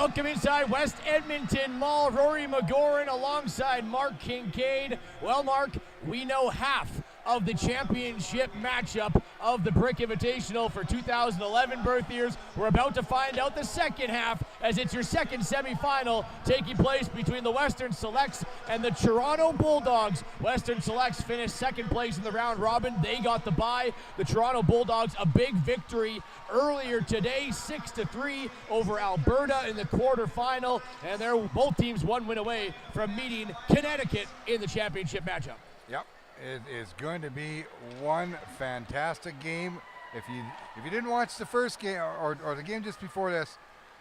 Welcome inside West Edmonton Mall. Rory McGoran alongside Mark Kincaid. Well, Mark, we know half of the championship matchup of the Brick Invitational for 2011 birth years. We're about to find out the second half, as it's your second semifinal taking place between the Western Selects and the Toronto Bulldogs. Western Selects finished second place in the round robin. They got the bye. The Toronto Bulldogs, a big victory earlier today, 6-3 over Alberta in the quarterfinal, and they're both teams one win away from meeting Connecticut in the championship matchup. Yep. It is going to be one fantastic game. If you didn't watch the first game or the game just before this,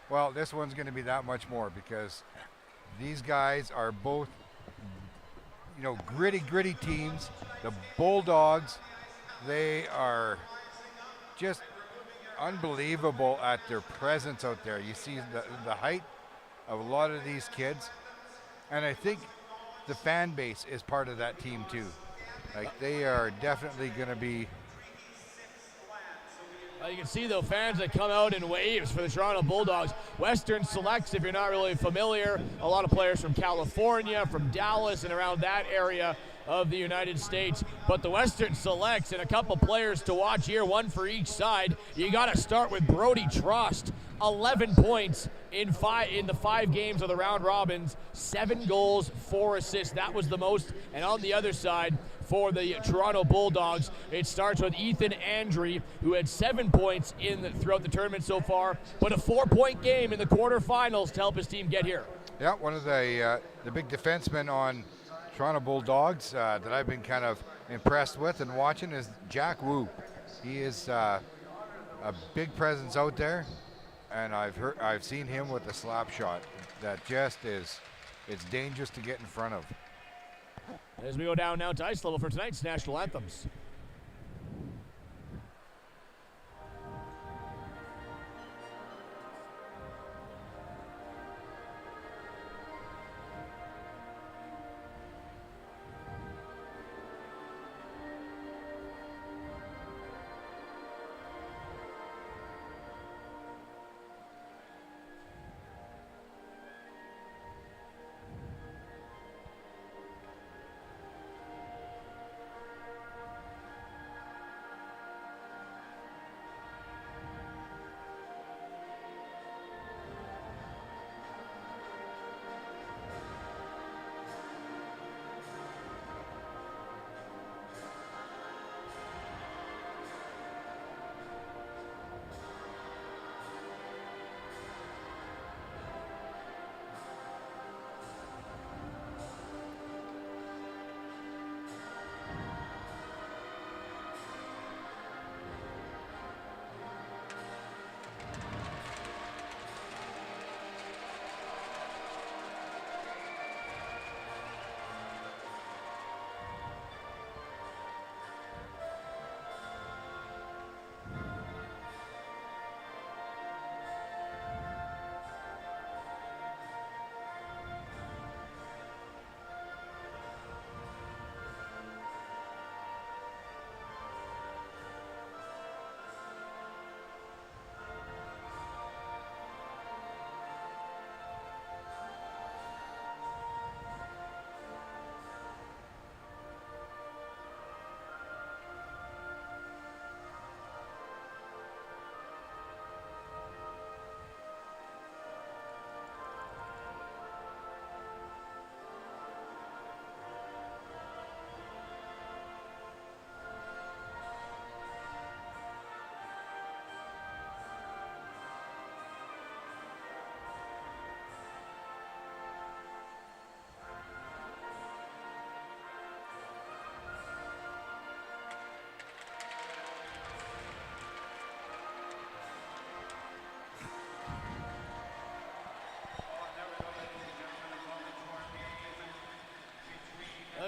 well, this one's going to be that much more, because these guys are both, gritty teams. The Bulldogs, they are just unbelievable at their presence out there. You see the height of a lot of these kids, and I think the fan base is part of that team too. Like, they are definitely going to be. You can see, though, fans that come out in waves for the Toronto Bulldogs. Western Selects, if you're not really familiar, a lot of players from California, from Dallas, and around that area of the United States. But the Western Selects, and a couple players to watch here, one for each side. You got to start with Brody Trost. 11 points in the 5 games of the round robins, 7 goals, 4 assists. That was the most. And on the other side, for the Toronto Bulldogs, it starts with Ethan Andre, who had 7 points throughout the tournament so far, but a 4-point game in the quarterfinals to help his team get here. Yeah, one of the big defensemen on Toronto Bulldogs that I've been kind of impressed with and watching is Jack Wu. He is a big presence out there, and I've seen him with a slap shot that just it's dangerous to get in front of. As we go down now to ice level for tonight's national anthems.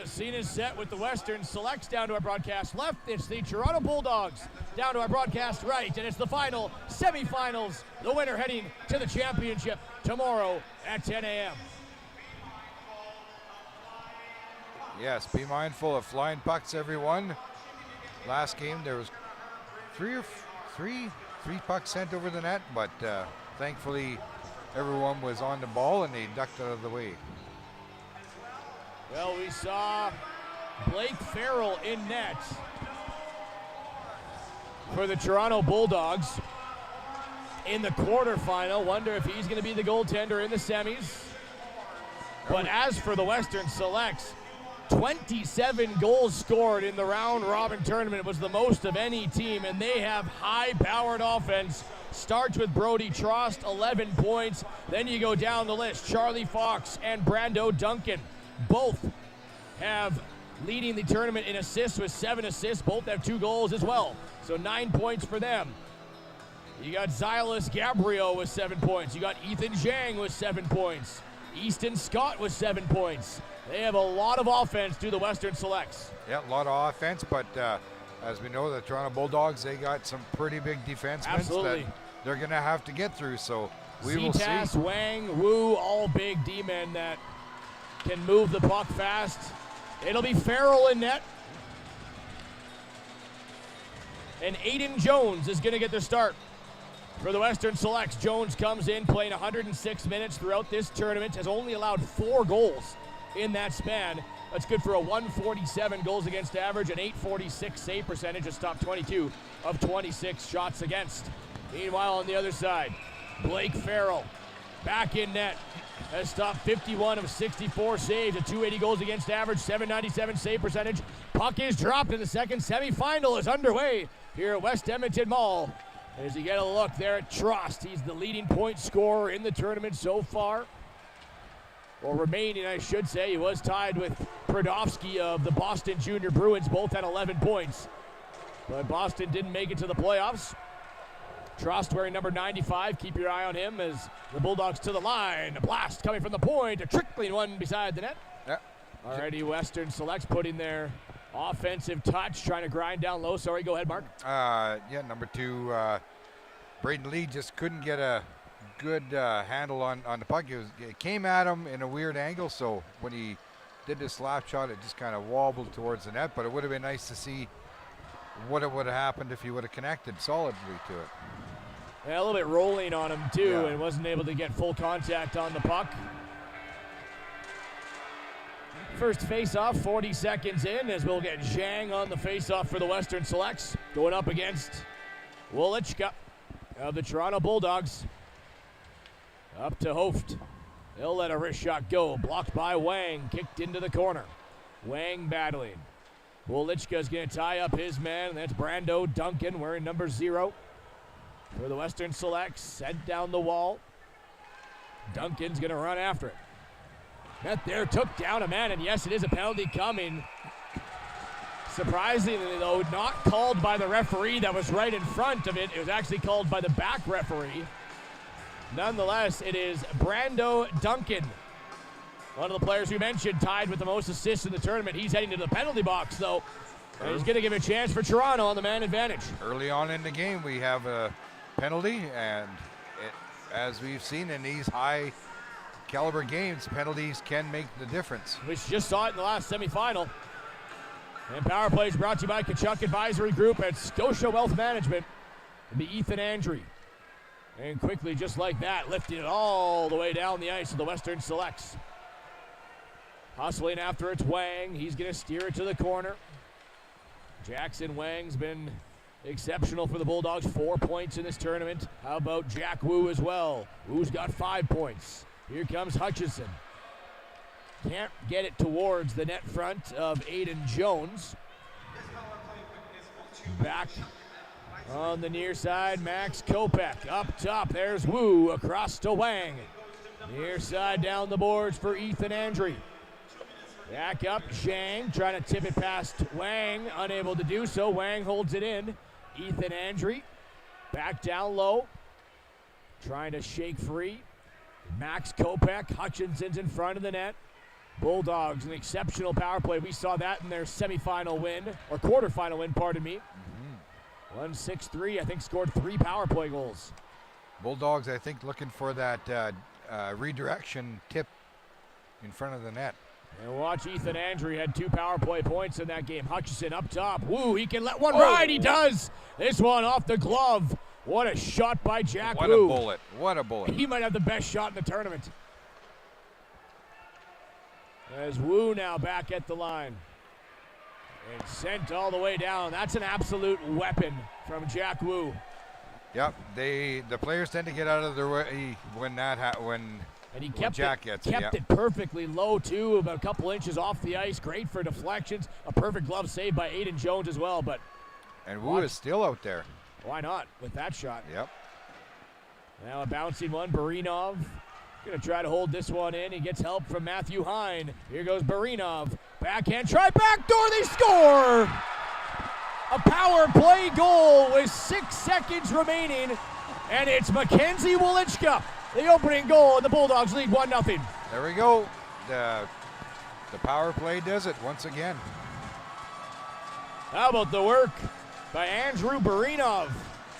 The scene is set with the Western Selects down to our broadcast left. It's the Toronto Bulldogs down to our broadcast right, and it's the final semifinals. The winner heading to the championship tomorrow at 10 a.m. Yes, be mindful of flying pucks, everyone. Last game there was three pucks sent over the net, but thankfully everyone was on the ball and they ducked out of the way. Well, we saw Blake Farrell in net for the Toronto Bulldogs in the quarterfinal. Wonder if he's going to be the goaltender in the semis. But as for the Western Selects, 27 goals scored in the round-robin tournament was the most of any team, and they have high-powered offense. Starts with Brody Trost, 11 points. Then you go down the list. Charlie Fox and Brando Duncan both have leading the tournament in assists with 7 assists. Both have 2 goals as well. So 9 points for them. You got Xylas Gabriel with 7 points. You got Ethan Zhang with 7 points. Easton Scott with 7 points. They have a lot of offense to the Western Selects. Yeah, a lot of offense, but as we know, the Toronto Bulldogs, they got some pretty big defensemen that they're going to have to get through, so we will see. Zitas, Wang, Wu, all big D-men that can move the puck fast. It'll be Farrell in net. And Aiden Jones is going to get the start for the Western Selects. Jones comes in playing 106 minutes throughout this tournament, has only allowed 4 goals in that span. That's good for a 147 goals against average and 846 save percentage, a top 22 of 26 shots against. Meanwhile, on the other side, Blake Farrell back in net. Has stopped 51 of 64 saves, a 280 goals against average, 797 save percentage. Puck is dropped in the second semifinal is underway here at West Edmonton Mall. As you get a look there at Trost, he's the leading point scorer in the tournament so far. Or remaining, I should say. He was tied with Prodovsky of the Boston Junior Bruins, both at 11 points. But Boston didn't make it to the playoffs. Trost wearing number 95. Keep your eye on him as the Bulldogs to the line. A blast coming from the point. A trickling one beside the net. Yeah. Alrighty, Western Selects putting their offensive touch, trying to grind down low. Sorry, go ahead, Mark. Yeah, number 2, Braden Lee just couldn't get a good handle on the puck. It came at him in a weird angle, so when he did the slap shot, it just kind of wobbled towards the net, but it would have been nice to see what it would have happened if he would have connected solidly to it. Yeah, a little bit rolling on him, too, and wasn't able to get full contact on the puck. First face-off, 40 seconds in, as we'll get Zhang on the face-off for the Western Selects, going up against Wolichka of the Toronto Bulldogs. Up to Hoft. He'll let a wrist shot go. Blocked by Wang. Kicked into the corner. Wang battling. Wolichka's going to tie up his man. And that's Brando Duncan wearing number 0 for the Western Selects. Sent down the wall. Duncan's going to run after it. That there took down a man. And yes, it is a penalty coming. Surprisingly, though, not called by the referee that was right in front of it. It was actually called by the back referee. Nonetheless, it is Brando Duncan, one of the players we mentioned, tied with the most assists in the tournament. He's heading to the penalty box, though. And he's going to give a chance for Toronto on the man advantage. Early on in the game, we have a penalty, and as we've seen in these high-caliber games, penalties can make the difference. We just saw it in the last semifinal. And Power Play is brought to you by Kachuk Advisory Group at Scotia Wealth Management. It'll be Ethan Andre. And quickly, just like that, lifting it all the way down the ice of the Western Selects. Hustling after it's Wang. He's going to steer it to the corner. Jackson Wang's been exceptional for the Bulldogs. 4 points in this tournament. How about Jack Wu as well? Wu's got 5 points. Here comes Hutchison. Can't get it towards the net front of Aiden Jones. Back on the near side, Max Kopech. Up top, there's Wu across to Wang. Near side down the boards for Ethan Andre. Back up, Zhang trying to tip it past Wang. Unable to do so. Wang holds it in. Ethan Andre back down low. Trying to shake free. Max Kopech. Hutchinson's in front of the net. Bulldogs, an exceptional power play. We saw that in their semifinal win, or quarterfinal win, pardon me. 1-6-3, I think, scored 3 power play goals. Bulldogs, I think, looking for that redirection tip in front of the net. And watch, Ethan Andre had 2 power play points in that game. Hutchison up top. Woo, he can let one ride. He does. This one off the glove What a shot by Jack What Wu. a bullet. What a bullet. He might have the best shot in the tournament. As Wu now back at the line. And sent all the way down. That's an absolute weapon from Jack Wu. Yep, the players tend to get out of their way when And he when Jack gets it. kept it perfectly low, too, about a couple inches off the ice. Great for deflections. A perfect glove save by Aiden Jones as well. And Wu is still out there. Why not with that shot? Yep. Now a bouncing one. Barinov going to try to hold this one in. He gets help from Matthew Hine. Here goes Barinov. Backhand try. Backdoor. They score! A power play goal with 6 seconds remaining. And it's Mackenzie Wolichka, the opening goal, and the Bulldogs lead 1-0. There we go. The power play does it once again. How about the work by Andrew Barinov?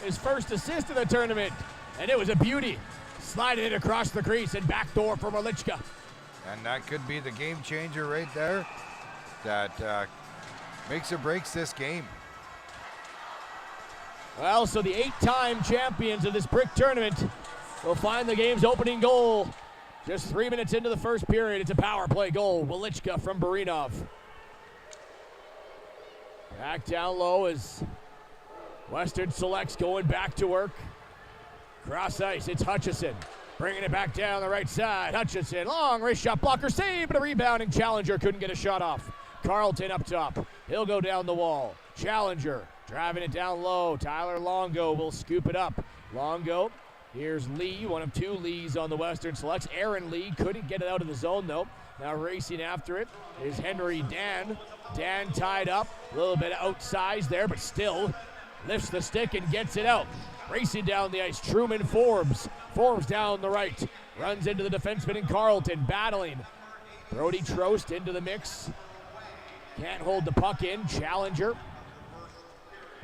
His first assist in the tournament. And it was a beauty. Sliding it across the crease and backdoor for Wolichka. And that could be the game changer right there. That makes or breaks this game. Well, so the 8-time champions of this brick tournament will find the game's opening goal. Just 3 minutes into the first period, it's a power play goal. Wolichka from Barinov. Back down low as Western Selects going back to work. Cross ice, it's Hutchison. Bringing it back down the right side. Hutchison, long wrist shot, blocker save, but a rebounding Challenger couldn't get a shot off. Carlton up top. He'll go down the wall. Challenger driving it down low. Tyler Longo will scoop it up. Longo, here's Lee, one of 2 Lees on the Western Selects. Aaron Lee couldn't get it out of the zone, though. Now racing after it is Henry Dan. Dan tied up, a little bit outsized there, but still lifts the stick and gets it out. Racing down the ice, Truman Forbes. Forbes down the right. Runs into the defenseman in Carlton, battling. Brody Trost into the mix. Can't hold the puck in. Challenger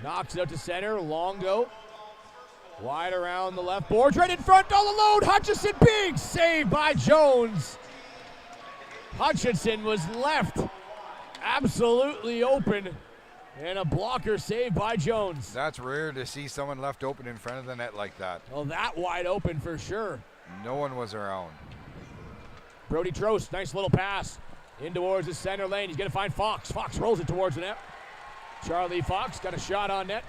knocks it out to center. Longo wide around the left boards, right in front, all alone. Hutchison, big save by Jones. Hutchison was left absolutely open, and a blocker save by Jones. That's rare to see someone left open in front of the net like that. Well, that wide open for sure. No one was around. Brody Trost, nice little pass in towards the center lane. He's going to find Fox. Fox rolls it towards the net. Charlie Fox got a shot on net.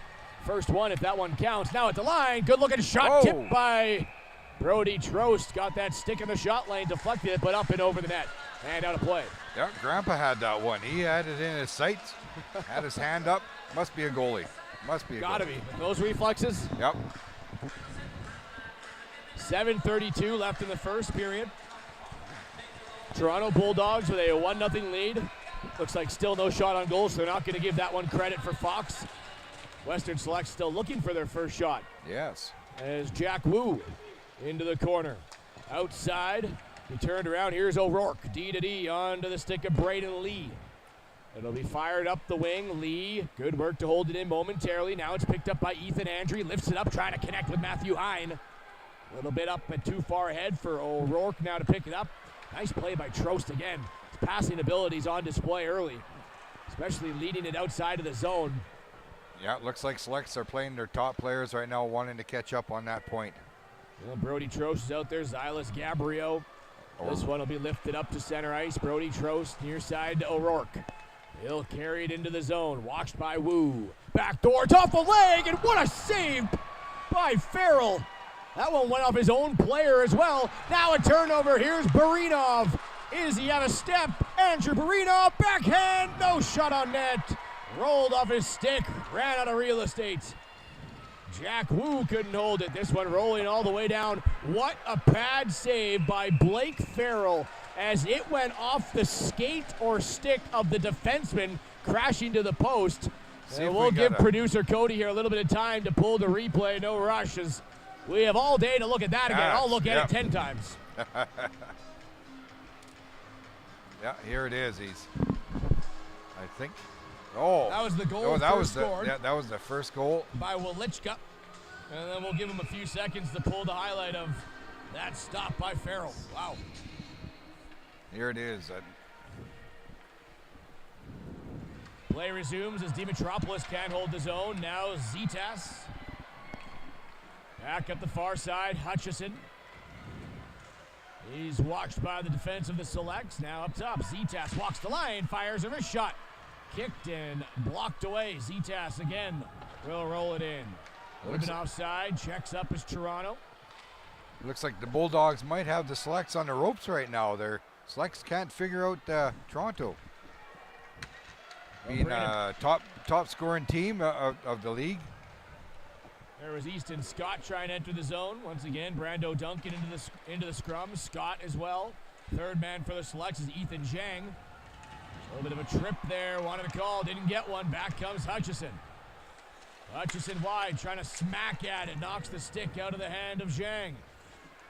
First one, if that one counts. Now at the line. Good looking shot tipped by Brody Trost. Got that stick in the shot lane, deflected it, but up and over the net. And out of play. Yeah, Grandpa had that one. He had it in his sights. Had his hand up. Must be a goalie. Must be a Gotta goalie. be. Those reflexes. Yep. 7:32 left in the first period. Toronto Bulldogs with a 1-0 lead. Looks like still no shot on goal, so they're not going to give that one credit for Fox. Western Select still looking for their first shot. Yes. As Jack Wu into the corner. Outside, he turned around. Here's O'Rourke. D to D onto the stick of Braden Lee. It'll be fired up the wing. Lee, good work to hold it in momentarily. Now it's picked up by Ethan Andre. Lifts it up, trying to connect with Matthew Hine. A little bit up and too far ahead for O'Rourke now to pick it up. Nice play by Trost again. His passing abilities on display early, especially leading it outside of the zone. Yeah, it looks like Selects are playing their top players right now, wanting to catch up on that point. Well, Brody Trost is out there. Silas Gabriel. This one will be lifted up to center ice. Brody Trost near side to O'Rourke. He'll carry it into the zone. Watched by Wu. Backdoor, off the leg, and what a save by Farrell. That one went off his own player as well. Now a turnover. Here's Barinov. Does he have a step? Andrew Barinov, backhand, no shot on net. Rolled off his stick, ran out of real estate. Jack Wu couldn't hold it. This one rolling all the way down. What a pad save by Blake Farrell as it went off the skate or stick of the defenseman, crashing to the post. And we'll give producer Cody here a little bit of time to pull the replay. No rush, as we have all day to look at that again. I'll look at it 10 times. Yeah, here it is. I think. Oh, that was the goal. Oh, that was scored. that was the first goal by Wolichka. And then we'll give him a few seconds to pull the highlight of that stop by Farrell. Wow. Here it is. Play resumes as Dimitropoulos can't hold the zone. Now Zitas. Back up the far side, Hutchison. He's watched by the defense of the Selects. Now up top, Zetas walks the line, fires a wrist shot. Kicked and blocked away. Zetas again will roll it in. Moving offside, checks up as Toronto. Looks like the Bulldogs might have the Selects on the ropes right now. Their Selects can't figure out Toronto. Being a top scoring team of the league. There was Easton Scott trying to enter the zone. Once again, Brando Duncan into the scrum. Scott as well. Third man for the Selects is Ethan Zhang. A little bit of a trip there. Wanted a call, didn't get one. Back comes Hutchison. Hutchison wide, trying to smack at it. Knocks the stick out of the hand of Zhang.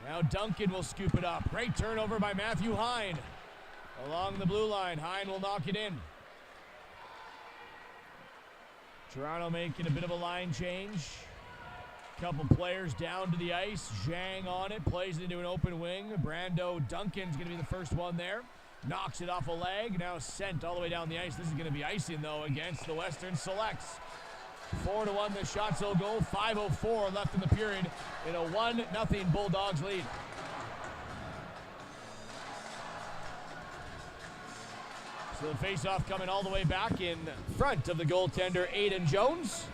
Now Duncan will scoop it up. Great turnover by Matthew Hine. Along the blue line, Hine will knock it in. Toronto making a bit of a line change. Couple players down to the ice. Zhang on it, plays it into an open wing. Brando Duncan's going to be the first one there. Knocks it off a leg, now sent all the way down the ice. This is going to be icing, though, against the Western Selects. 4-1 the shots will go. 5:04 left in the period in a 1-0 Bulldogs lead. So the face-off coming all the way back in front of the goaltender, Aiden Jones.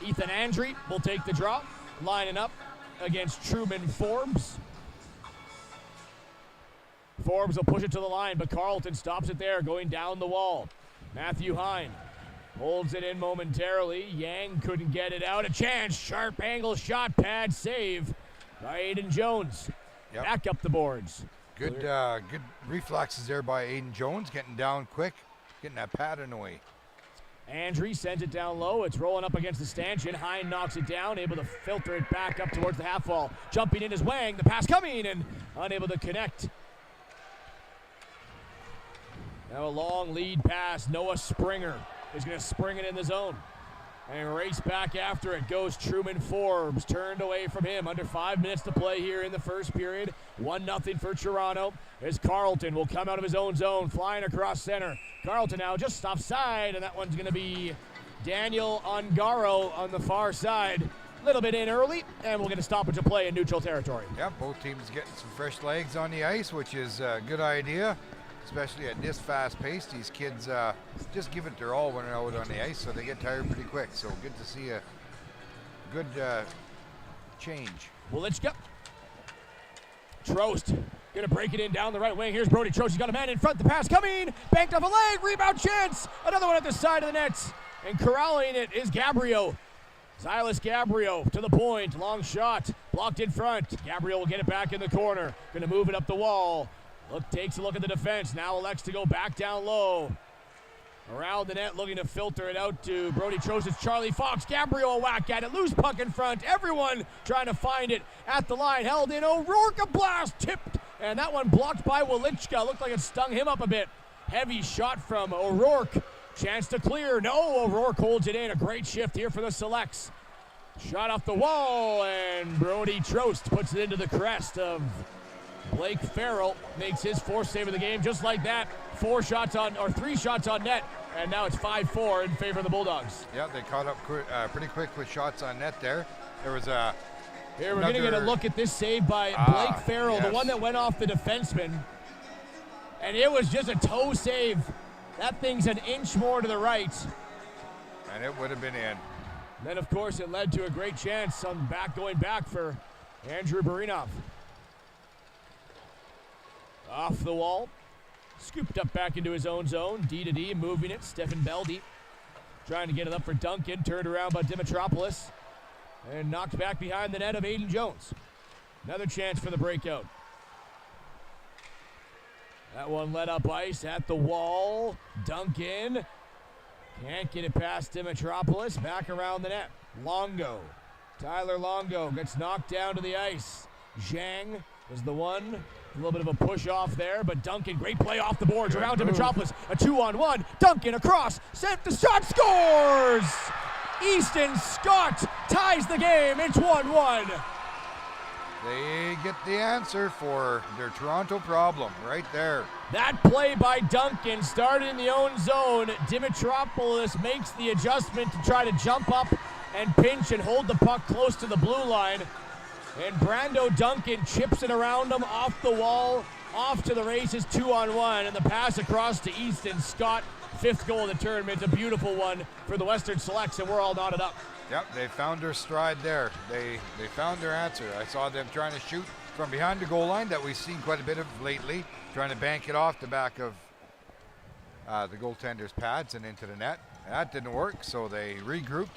Ethan Andre will take the draw, lining up against Truman Forbes. Forbes will push it to the line, but Carlton stops it there, going down the wall. Matthew Hine holds it in momentarily. Yang couldn't get it out. A chance, sharp angle shot, pad save by Aiden Jones. Yep. Back up the boards. Good reflexes there by Aiden Jones, getting down quick, getting that pad away. Andre sends it down low. It's rolling up against the stanchion. Hine knocks it down, able to filter it back up towards the half wall. Jumping in is Wang. The pass coming and unable to connect. Now a long lead pass. Noah Springer is going to spring it in the zone. And race back after it goes Truman Forbes. Turned away from him. Under 5 minutes to play here in the first period. 1-0 for Toronto. As Carlton will come out of his own zone, flying across center. Carlton now just offside, and that one's going to be Daniel Ongaro on the far side. A little bit in early, and we'll get a stoppage of play in neutral territory. Yeah, both teams getting some fresh legs on the ice, which is a good idea, especially at this fast pace. These kids just give it their all when they're out on the ice, so they get tired pretty quick. So good to see a good change. Well, let's go. Trost gonna break it in down the right wing. Here's Brody Trost. He's got a man in front. The pass coming. Banked off a leg. Rebound chance. Another one at the side of the net. And corralling it is Gabriel. Silas Gabriel to the point. Long shot. Blocked in front. Gabriel will get it back in the corner. Gonna move it up the wall. Takes a look at the defense. Now elects to go back down low. Around the net, looking to filter it out to Brody Trost. It's Charlie Fox. Gabriel a whack at it. Loose puck in front. Everyone trying to find it at the line. Held in. O'Rourke, a blast. Tipped. And that one blocked by Walichka. Looked like it stung him up a bit. Heavy shot from O'Rourke. Chance to clear. No, O'Rourke holds it in. A great shift here for the Selects. Shot off the wall, and Brody Trost puts it into the crest of Blake Farrell. Makes his fourth save of the game. Just like that, 3 shots on net, and now it's 5-4 in favor of the Bulldogs. Yeah, they caught up pretty quick with shots on net there. There was a... Here, we're going to get a look at this save by Blake Farrell, yes. The one that went off the defenseman. And it was just a toe save. That thing's an inch more to the right. And it would have been in. Then, of course, it led to a great chance on going back for Andrew Barinov. Off the wall. Scooped up back into his own zone. D-to-D, moving it. Stefan Beldy trying to get it up for Duncan. Turned around by Dimitropoulos. And knocked back behind the net of Aiden Jones. Another chance for the breakout. That one led up ice at the wall. Duncan can't get it past Dimitropoulos. Back around the net. Longo. Tyler Longo gets knocked down to the ice. Zhang is the one. A little bit of a push off there, but Duncan, great play off the boards around Dimitropoulos. A 2-on-1. Duncan across. Sent the shot. Scores! Easton Scott ties the game. It's 1-1. They get the answer for their Toronto problem right there. That play by Duncan started in the own zone. Dimitropoulos makes the adjustment to try to jump up and pinch and hold the puck close to the blue line. And Brando Duncan chips it around him, off the wall, off to the races, 2-on-1. And the pass across to Easton Scott, 5th goal of the tournament. A beautiful one for the Western Selects, and we're all knotted up. Yep, they found their stride there. They found their answer. I saw them trying to shoot from behind the goal line that we've seen quite a bit of lately, trying to bank it off the back of the goaltender's pads and into the net. That didn't work, so they regrouped,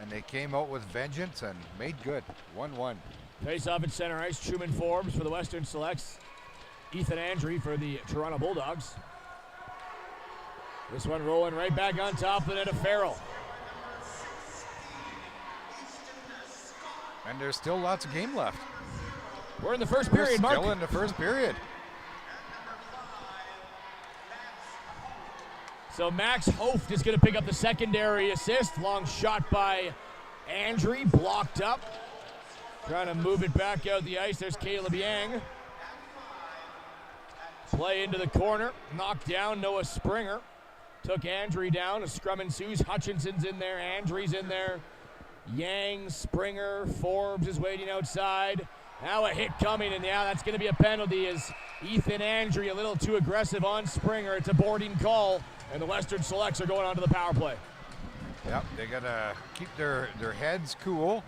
and they came out with vengeance and made good. 1-1. Face off at center ice. Truman Forbes for the Western Selects. Ethan Andre for the Toronto Bulldogs. This one rolling right back on top of the net of Farrell. And there's still lots of game left. We're in the first period, Mark. Still in the first period. So Max Hoft is going to pick up the secondary assist. Long shot by Andre, blocked up. Trying to move it back out the ice. There's Caleb Yang. Play into the corner. Knocked down Noah Springer. Took Andre down. A scrum ensues. Hutchinson's in there. Andre's in there. Yang, Springer, Forbes is waiting outside. Now a hit coming, and yeah, that's going to be a penalty as Ethan Andre a little too aggressive on Springer. It's a boarding call, and the Western Selects are going on to the power play. Yep, they got to keep their heads cool,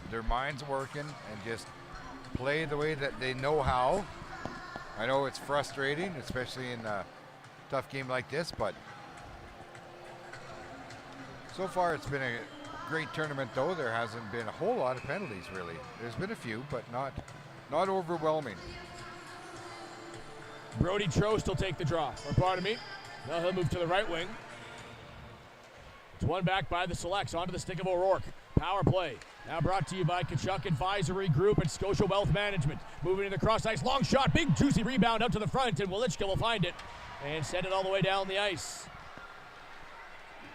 their minds working, and just play the way that they know how. I know it's frustrating, especially in a tough game like this, but so far it's been a great tournament, though. There hasn't been a whole lot of penalties, really. There's been a few, but not overwhelming. Brody Trost will take the draw, or pardon me. Now he'll move to the right wing. It's one back by the Selects onto the stick of O'Rourke. Power play. Now brought to you by Kachuk Advisory Group and Scotia Wealth Management. Moving into cross ice, long shot, big juicy rebound out to the front, and Welichka will find it and send it all the way down the ice.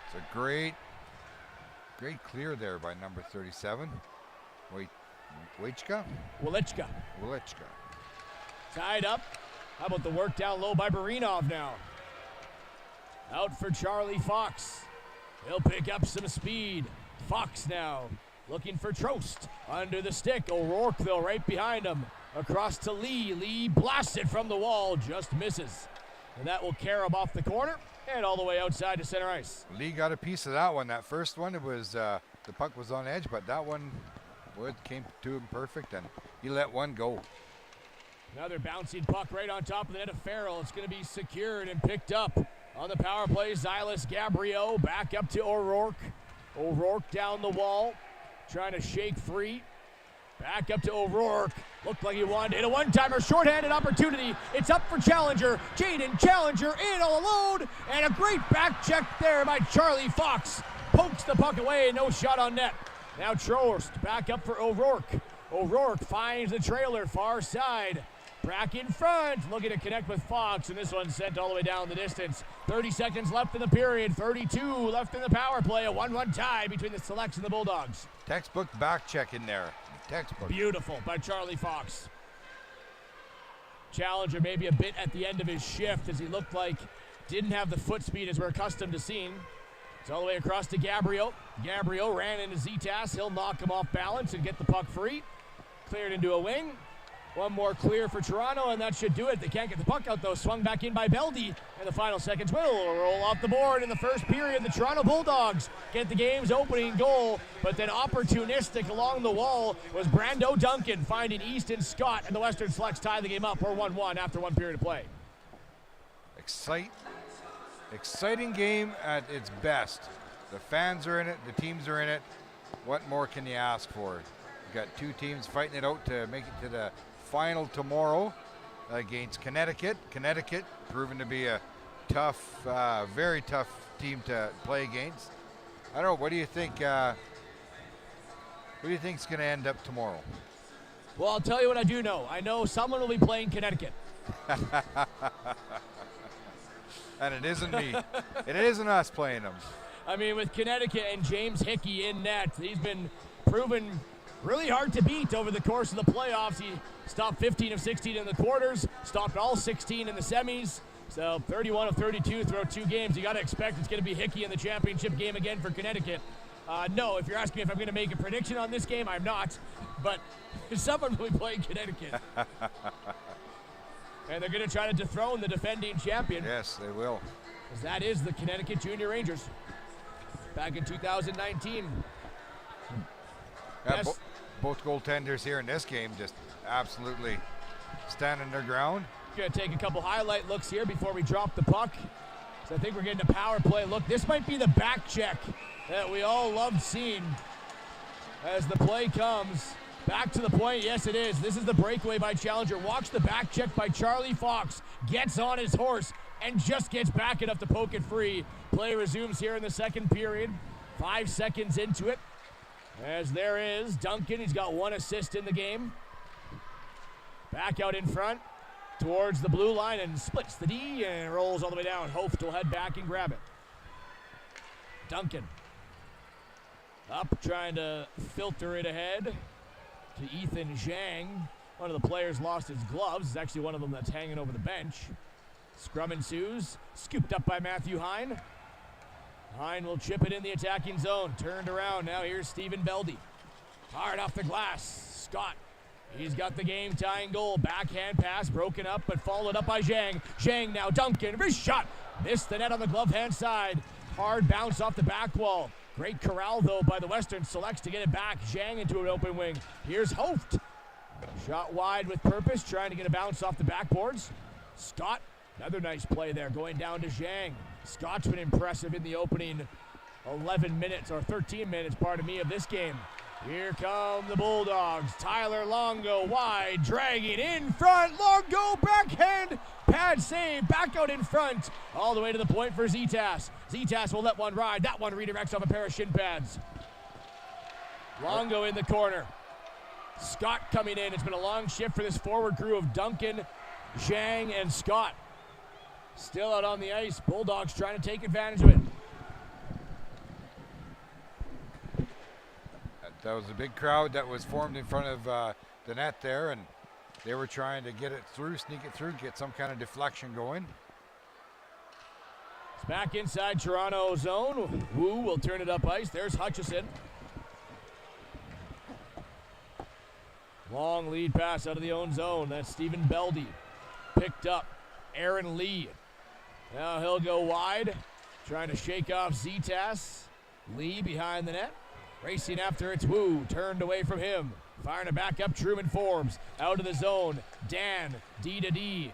It's a great clear there by number 37. Welichka. Tied up. How about the work down low by Barinov now? Out for Charlie Fox. He'll pick up some speed. Fox now looking for Trost. Under the stick. O'Rourke, though, right behind him. Across to Lee. Lee blasts it from the wall. Just misses. And that will carry him off the corner and all the way outside to center ice. Lee got a piece of that one. That first one, it was the puck was on edge, but that one came to him perfect, and he let one go. Another bouncing puck right on top of the net of Farrell. It's going to be secured and picked up on the power play. Silas Gabriel back up to O'Rourke. O'Rourke down the wall, trying to shake free. Back up to O'Rourke. Looked like he wanted to hit a one-timer. Shorthanded opportunity. It's up for Challenger. Jaden Challenger in all alone. And a great back check there by Charlie Fox. Pokes the puck away. No shot on net. Now Trost back up for O'Rourke. O'Rourke finds the trailer far side. Back in front. Looking to connect with Fox. And this one sent all the way down the distance. 30 seconds left in the period. 32 left in the power play. A 1-1 tie between the Selects and the Bulldogs. Textbook back check in there. Textbook. Beautiful by Charlie Fox. Challenger maybe a bit at the end of his shift as he looked like didn't have the foot speed as we're accustomed to seeing. It's all the way across to Gabriel. Gabriel ran into Zitas. He'll knock him off balance and get the puck free. Cleared into a wing. One more clear for Toronto, and that should do it. They can't get the puck out, though. Swung back in by Beldy, and the final seconds will roll off the board in the first period. The Toronto Bulldogs get the game's opening goal, but then opportunistic along the wall was Brando Duncan finding Easton Scott, and the Western Selects tie the game up. We're 1-1 after one period of play. Exciting game at its best. The fans are in it. The teams are in it. What more can you ask for? You've got two teams fighting it out to make it to the final tomorrow against Connecticut. Connecticut proven to be a tough, very tough team to play against. I don't know. What do you think? What do you think is going to end up tomorrow? Well, I'll tell you what I do know. I know someone will be playing Connecticut. And it isn't me. It isn't us playing them. I mean, with Connecticut and James Hickey in net, he's been proven really hard to beat over the course of the playoffs. He stopped 15 of 16 in the quarters, stopped all 16 in the semis. So 31 of 32 throughout 2 games. You got to expect it's going to be Hickey in the championship game again for Connecticut. No, if you're asking me if I'm going to make a prediction on this game, I'm not. But someone will be playing Connecticut. And they're going to try to dethrone the defending champion. Yes, they will. Because that is the Connecticut Junior Rangers. Back in 2019. Yeah, both goaltenders here in this game just absolutely standing their ground. Going to take a couple highlight looks here before we drop the puck. So I think we're getting a power play look. This might be the back check that we all loved seeing as the play comes. Back to the point, yes it is. This is the breakaway by Challenger. Watch the back check by Charlie Fox. Gets on his horse and just gets back enough to poke it free. Play resumes here in the second period. 5 seconds into it. As there is Duncan, he's got 1 assist in the game. Back out in front towards the blue line and splits the D and rolls all the way down. Hoft will head back and grab it. Duncan up, trying to filter it ahead to Ethan Zhang. One of the players lost his gloves. It's actually one of them that's hanging over the bench. Scrum ensues. Scooped up by Matthew Hine. Hine will chip it in the attacking zone. Turned around. Now here's Stephen Beldy. Hard off the glass. Scott. He's got the game-tying goal. Backhand pass broken up, but followed up by Zhang. Zhang now Duncan. Wrist shot. Missed the net on the glove-hand side. Hard bounce off the back wall. Great corral, though, by the Western Selects to get it back. Zhang into an open wing. Here's Hoft. Shot wide with purpose, trying to get a bounce off the backboards. Scott, another nice play there, going down to Zhang. Scott's been impressive in the opening 11 minutes, or 13 minutes, pardon me, of this game. Here come the Bulldogs. Tyler Longo wide, dragging in front. Longo backhand, pad save, back out in front. All the way to the point for Zetas. Zetas will let one ride. That one redirects off a pair of shin pads. Longo in the corner. Scott coming in. It's been a long shift for this forward crew of Duncan, Zhang, and Scott. Still out on the ice. Bulldogs trying to take advantage of it. That was a big crowd that was formed in front of the net there, and they were trying to get it through, sneak it through, get some kind of deflection going. It's back inside Toronto zone. Wu will turn it up ice. There's Hutchison. Long lead pass out of the own zone. That's Stephen Beldy. Picked up. Aaron Lee. Now he'll go wide. Trying to shake off Zetas. Lee behind the net. Racing after it's Wu. Turned away from him. Firing it back up. Truman Forbes. Out of the zone. Dan. D to D.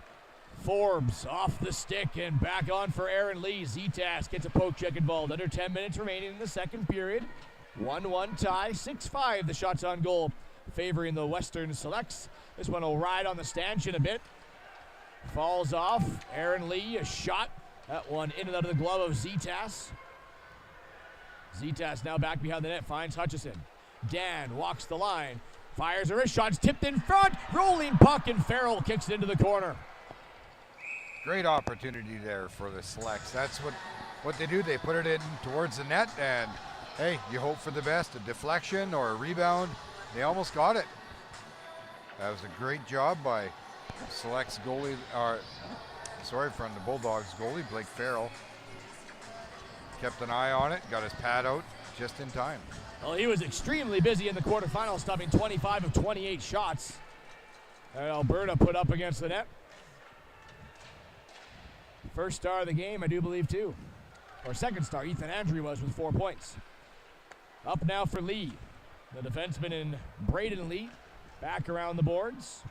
Forbes off the stick and back on for Aaron Lee. Zetas gets a poke check involved. Under 10 minutes remaining in the second period. 1-1 tie. 6-5 the shots on goal, favoring the Western Selects. This one will ride on the stanchion a bit. Falls off. Aaron Lee, a shot. That one in and out of the glove of Zetas. Zetas now back behind the net, finds Hutchison. Dan walks the line, fires a wrist shot, it's tipped in front, rolling puck, and Farrell kicks it into the corner. Great opportunity there for the Selects. That's what they do. They put it in towards the net, and hey, you hope for the best, a deflection or a rebound. They almost got it. That was a great job by Selects goalie, from the Bulldogs goalie, Blake Farrell. Kept an eye on it, got his pad out just in time. Well, he was extremely busy in the quarterfinals, stopping 25 of 28 shots that Alberta put up against the net. First star of the game, I do believe, too. Or second star, Ethan Andrew was with 4 points. Up now for Lee. The defenseman in Braden Lee. Back around the boards.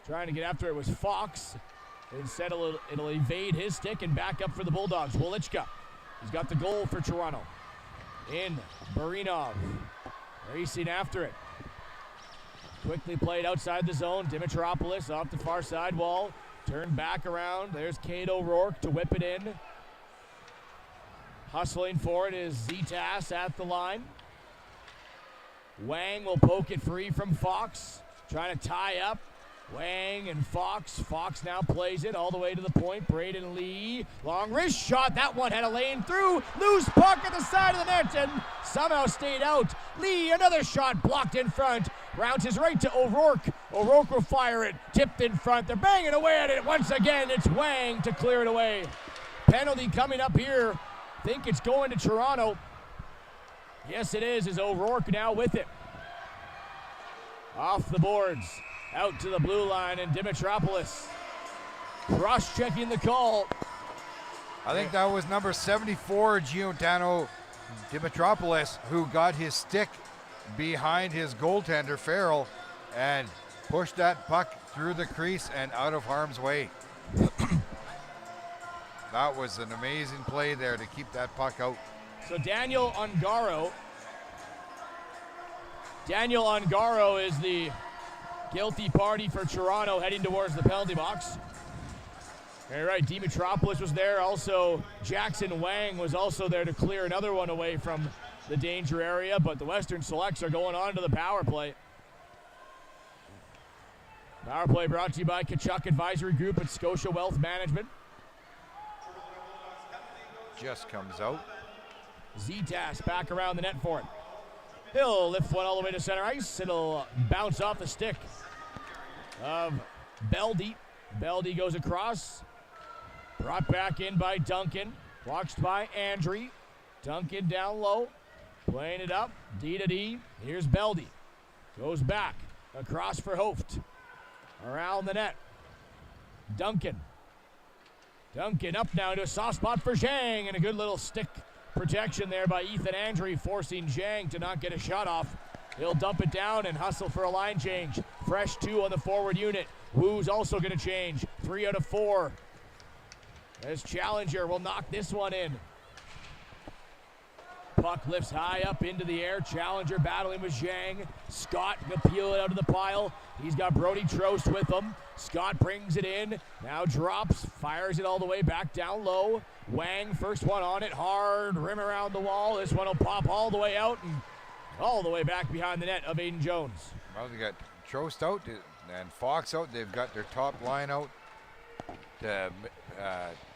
Trying to get after it was Fox. Instead, it'll evade his stick and back up for the Bulldogs. Wolichka. He's got the goal for Toronto. In, Barinov. Racing after it. Quickly played outside the zone. Dimitropoulos off the far side wall. Turned back around. There's Cade O'Rourke to whip it in. Hustling for it is Zetas at the line. Wang will poke it free from Fox. Trying to tie up. Wang and Fox. Fox now plays it all the way to the point. Braden Lee. Long wrist shot. That one had a lane through. Loose puck at the side of the net and somehow stayed out. Lee, another shot blocked in front. Bounces right to O'Rourke. O'Rourke will fire it. Tipped in front. They're banging away at it once again. It's Wang to clear it away. Penalty coming up here. Think it's going to Toronto. Yes, it is, as O'Rourke now with it. Off the boards. Out to the blue line, and Dimitropoulos cross-checking the call. I think that was number 74, Giordano Dimitropoulos, who got his stick behind his goaltender, Farrell, and pushed that puck through the crease and out of harm's way. That was an amazing play there to keep that puck out. So Daniel Ungaro is the guilty party for Toronto heading towards the penalty box. All right, Dimitropoulos was there. Also, Jackson Wang was also there to clear another one away from the danger area, but the Western Selects are going on to the power play. Power play brought to you by Kachuk Advisory Group and Scotia Wealth Management. Just comes out. Zetas back around the net for it. He'll lift one all the way to center ice. It'll bounce off the stick of Beldy. Beldy goes across. Brought back in by Duncan. Watched by Andre. Duncan down low. Playing it up. D to D. Here's Beldy. Goes back. Across for Hoft. Around the net. Duncan. Duncan up now to a soft spot for Zhang. And a good little stick protection there by Ethan Andre, forcing Zhang to not get a shot off. He'll dump it down and hustle for a line change. Fresh 2 on the forward unit. Wu's also going to change. 3 out of 4. As Challenger will knock this one in. Puck lifts high up into the air. Challenger battling with Zhang. Scott will peel it out of the pile. He's got Brody Trost with him. Scott brings it in. Now drops. Fires it all the way back down low. Wang, first one on it. Hard rim around the wall. This one will pop all the way out and all the way back behind the net of Aiden Jones. Well, they got Trost out and Fox out. They've got their top line out to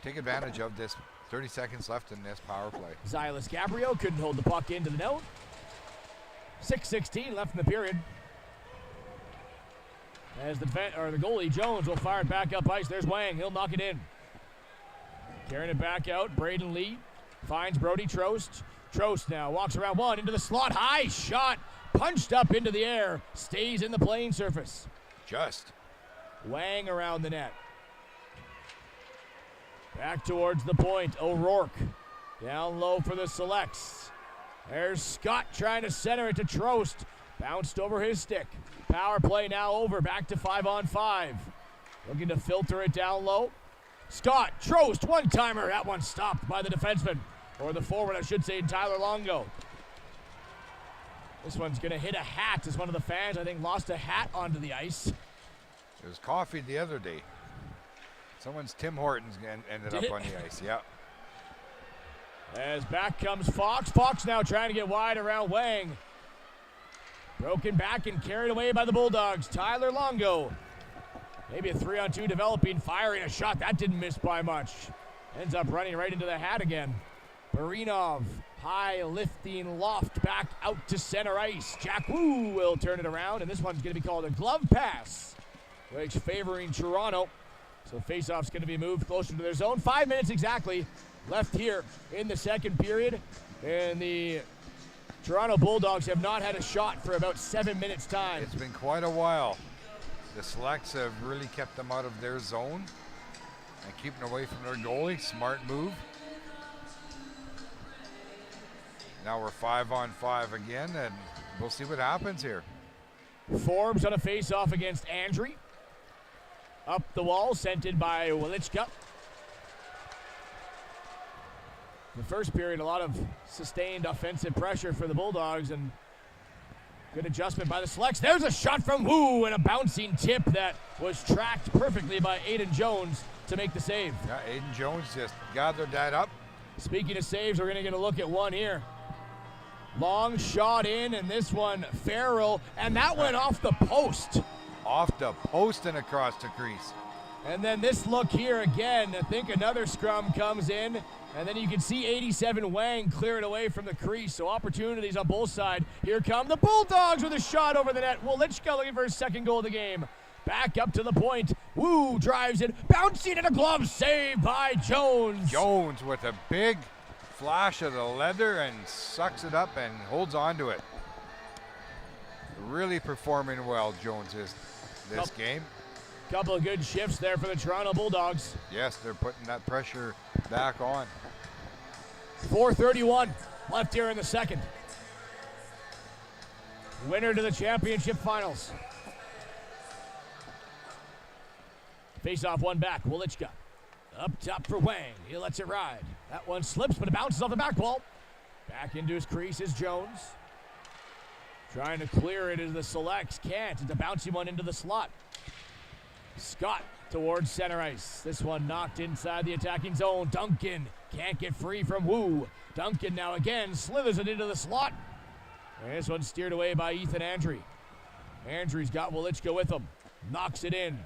take advantage of this. 30 seconds left in this power play. Zylas Gabriel couldn't hold the puck into the net. 6:16 left in the period. As the goalie Jones will fire it back up ice. There's Wang. He'll knock it in. Carrying it back out. Braden Lee finds Brody Trost. Trost now walks around one into the slot. High shot. Punched up into the air. Stays in the playing surface. Just. Wang around the net. Back towards the point. O'Rourke down low for the Selects. There's Scott trying to center it to Trost. Bounced over his stick. Power play now over. Back to 5-on-5. Looking to filter it down low. Scott, Trost, one-timer. That one stopped by the defenseman. Or the forward, I should say, Tyler Longo. This one's going to hit a hat as one of the fans, I think, lost a hat onto the ice. It was coffee the other day. Someone's Tim Hortons ended up on the ice, yeah. As back comes Fox. Fox now trying to get wide around Wang. Broken back and carried away by the Bulldogs. Tyler Longo. Maybe a 3-on-2 developing, firing a shot. That didn't miss by much. Ends up running right into the hat again. Barinov, high lifting loft back out to center ice. Jack Wu will turn it around, and this one's going to be called a glove pass, which favoring Toronto. So faceoff's going to be moved closer to their zone. 5 minutes exactly left here in the second period. And the Toronto Bulldogs have not had a shot for about 7 minutes time. It's been quite a while. The Selects have really kept them out of their zone and keeping away from their goalie. Smart move. Now we're 5-on-5 again, and we'll see what happens here. Forbes on a face-off against Andre. Up the wall, sent in by Welichka. The first period, a lot of sustained offensive pressure for the Bulldogs, and good adjustment by the Selects. There's a shot from Wu and a bouncing tip that was tracked perfectly by Aiden Jones to make the save. Yeah, Aiden Jones just gathered that up. Speaking of saves, we're going to get a look at one here. Long shot in, and this one, Farrell, and that went off the post. off the post and across the crease. And then this look here again. I think another scrum comes in. And then you can see 87 Wang clear it away from the crease. So opportunities on both sides. Here come the Bulldogs with a shot over the net. Wolichka looking for his second goal of the game. Back up to the point. Woo drives it. Bouncing in a glove save by Jones. Jones with a big flash of the leather and sucks it up and holds on to it. Really performing well, Jones is this game. Couple of good shifts there for the Toronto Bulldogs. Yes, they're putting that pressure back on. 4:31 left here in the second. Winner to the championship finals. Face-off one back, Wolichka. Up top for Wang. He lets it ride. That one slips, but it bounces off the back wall. Back into his crease is Jones. Trying to clear it as the selects can't. It's a bouncy one into the slot. Scott towards center ice. This one knocked inside the attacking zone. Duncan can't get free from Wu. Duncan now again slithers it into the slot. And this one steered away by Ethan Andre. Andre's got Wolichka with him. Knocks it in.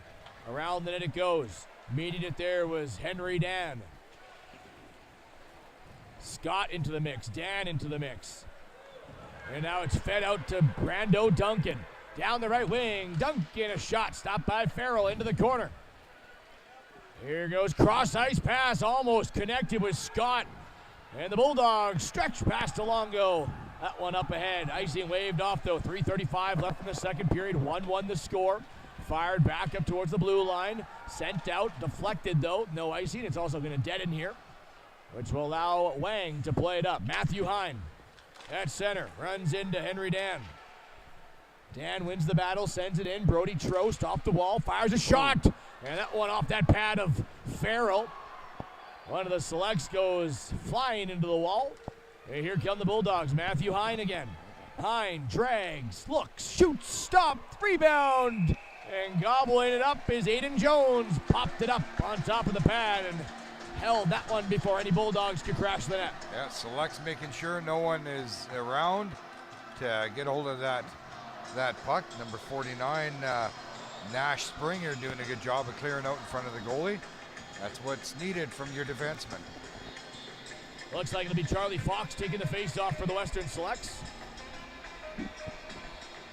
Around the net it goes. Meeting it there was Henry Dan. Scott into the mix. Dan into the mix. And now it's fed out to Brando Duncan. Down the right wing. Duncan, a shot stopped by Farrell into the corner. Here goes cross ice pass. Almost connected with Scott. And the Bulldogs stretch past Alongo. That one up ahead. Icing waved off though. 3:35 left in the second period. 1-1 the score. Fired back up towards the blue line. Sent out. Deflected though. No icing. It's also going to deaden here, which will allow Wang to play it up. Matthew Hine at center. Runs into Henry Dan. Dan wins the battle. Sends it in. Brody Trost off the wall. Fires a shot. And that one off that pad of Farrell. One of the selects goes flying into the wall. And here come the Bulldogs. Matthew Hine again. Hine drags, looks, shoots, stopped, rebound. And gobbling it up is Aiden Jones. Popped it up on top of the pad and held that one before any Bulldogs could crash the net. Yeah, selects making sure no one is around to get hold of that puck. Number 49, Nash Springer, doing a good job of clearing out in front of the goalie. That's what's needed from your defenseman. Looks like it'll be Charlie Fox taking the face-off for the Western Selects.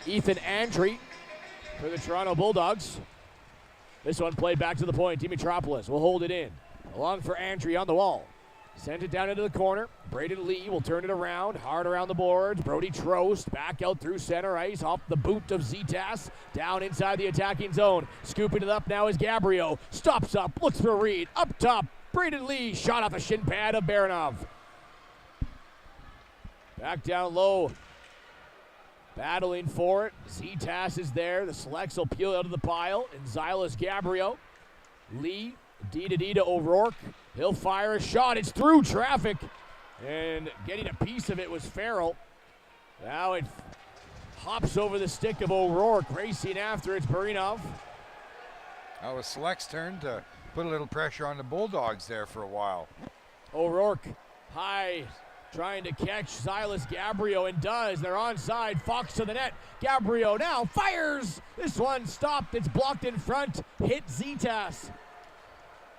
Ethan Andre for the Toronto Bulldogs. This one played back to the point. Dimitropoulos will hold it in. Along for Andre on the wall. Sent it down into the corner. Braden Lee will turn it around. Hard around the boards. Brody Trost back out through center ice. Off the boot of Zitas. Down inside the attacking zone. Scooping it up now is Gabriel. Stops up. Looks for Reed. Up top. Braden Lee. Shot off the shin pad of Baranov. Back down low. Battling for it. Zitas is there. The selects will peel out of the pile. And Zylas Gabriel. Lee. D to O'Rourke. He'll fire a shot. It's through traffic. And getting a piece of it was Farrell. Now it hops over the stick of O'Rourke. Racing after it's Barinov. Now it's Select's turn to put a little pressure on the Bulldogs there for a while. O'Rourke high, trying to catch Zylas Gabriel, and does. They're onside. Fox to the net. Gabriel now fires. This one stopped. It's blocked in front. Hit Zitas.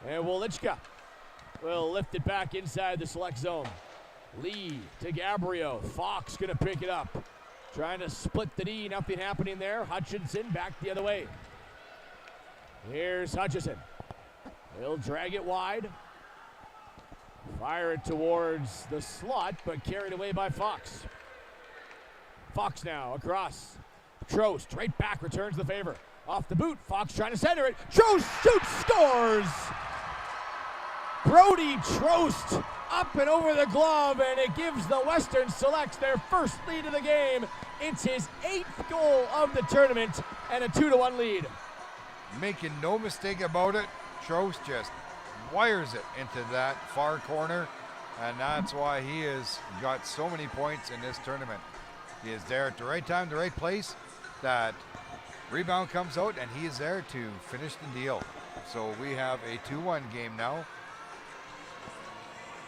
And Wolichka will lift it back inside the select zone. Lee to Gabriel. Fox going to pick it up. Trying to split the D. Nothing happening there. Hutchinson back the other way. Here's Hutchison. He'll drag it wide. Fire it towards the slot, but carried away by Fox. Fox now across. Trost right back, returns the favor. Off the boot. Fox trying to center it. Trost shoots, scores! Brody Trost up and over the glove, and it gives the Western Selects their first lead of the game. It's his 8th goal of the tournament and a 2-1 lead. Making no mistake about it, Trost just wires it into that far corner, and that's why he has got so many points in this tournament. He is there at the right time, the right place. That rebound comes out, and he is there to finish the deal. So we have a 2-1 game now.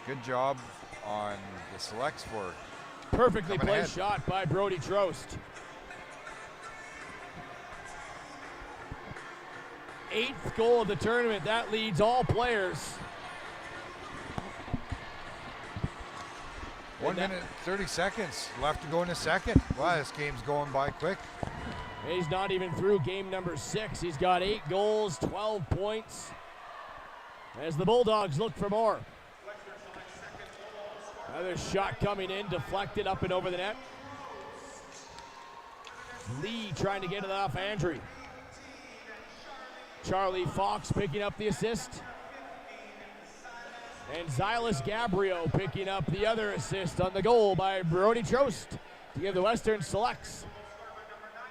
Good job on the selects for perfectly placed ahead. shot by Brody Trost. 8th goal of the tournament. That leads all players. 1 minute, 30 seconds left to go in the second. Wow, this game's going by quick. He's not even through game number 6. He's got 8 goals, 12 points. As the Bulldogs look for more. Another shot coming in, deflected up and over the net. Lee trying to get it off Andrew. Charlie Fox picking up the assist. And Zylas Gabriel picking up the other assist on the goal by Brody Trost to give the Western Selects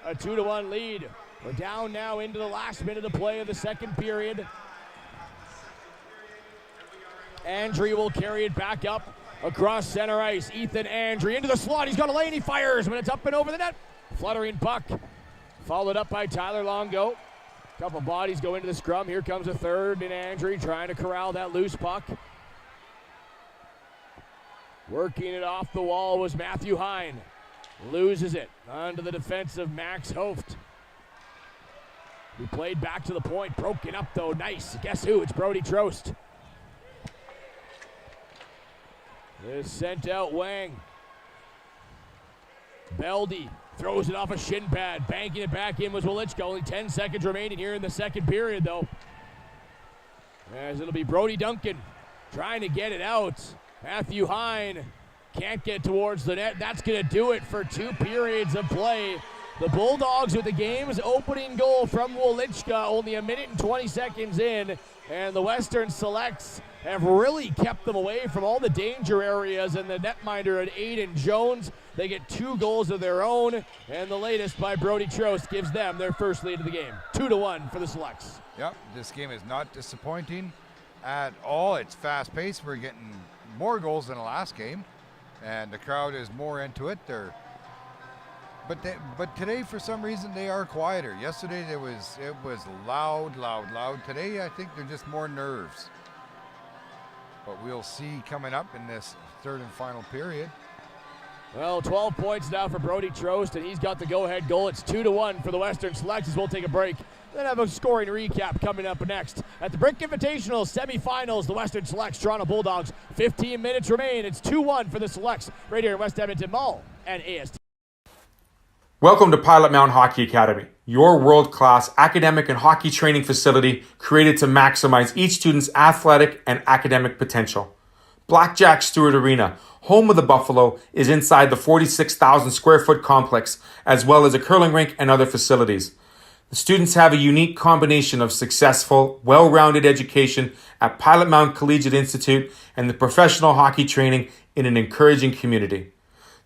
a 2-1 lead. We're down now into the last minute of play of the second period. Andrew will carry it back up across center ice. Ethan Andrew into the slot. He's got a lane. He fires when it's up and over the net. Fluttering puck. Followed up by Tyler Longo. Couple bodies go into the scrum. Here comes a third in Andrew trying to corral that loose puck. Working it off the wall was Matthew Hine. Loses it onto the defense of Max Hoft. He played back to the point. Broken up though. Nice. Guess who? It's Brody Trost. Is sent out Wang. Beldy throws it off a shin pad. Banking it back in was Wolichka. Only 10 seconds remaining here in the second period though. As it'll be Brody Duncan trying to get it out. Matthew Hine can't get towards the net. That's going to do it for 2 periods of play. The Bulldogs with the game's opening goal from Wolichka only a minute and 20 seconds in. And the Western Selects have really kept them away from all the danger areas. And the netminder at Aiden Jones, they get 2 goals of their own. And the latest by Brody Trost gives them their first lead of the game. 2-1 for the Selects. Yep, this game is not disappointing at all. It's fast-paced. We're getting more goals than the last game, and the crowd is more into it. But today, for some reason, they are quieter. Yesterday, it was loud. Today, I think they're just more nerves. But we'll see coming up in this third and final period. Well, 12 points now for Brody Trost, and he's got the go-ahead goal. It's 2-1 for the Western Selects as we'll take a break. Then have a scoring recap coming up next. At the Brick Invitational semifinals, the Western Selects, Toronto Bulldogs. 15 minutes remain. It's 2-1 for the Selects right here in West Edmonton Mall and AST. Welcome to Pilot Mountain Hockey Academy, your world-class academic and hockey training facility created to maximize each student's athletic and academic potential. Blackjack Stewart Arena, home of the Buffalo, is inside the 46,000 square foot complex, as well as a curling rink and other facilities. The students have a unique combination of successful, well-rounded education at Pilot Mountain Collegiate Institute and the professional hockey training in an encouraging community.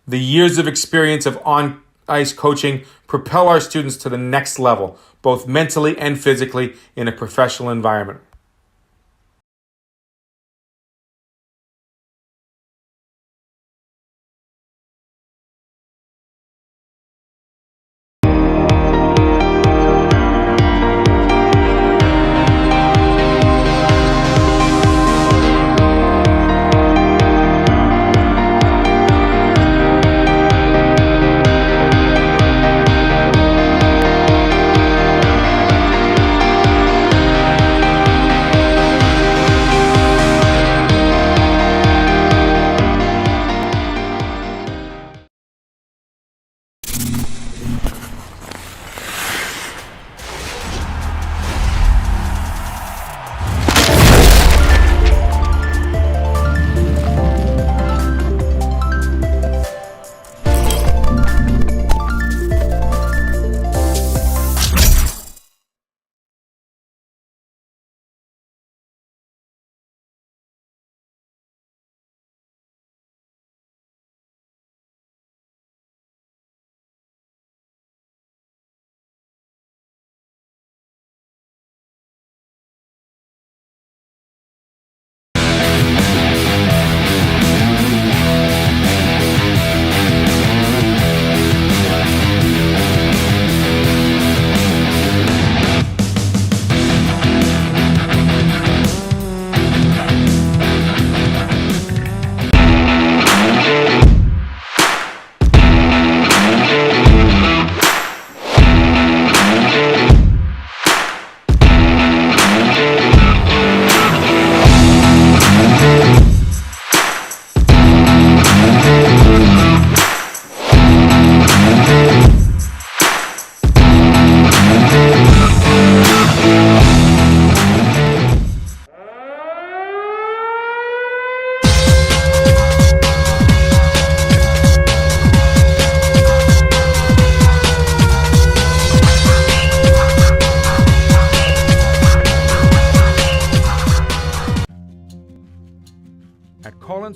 The years of experience of on-ice coaching propel our students to the next level, both mentally and physically, in a professional environment.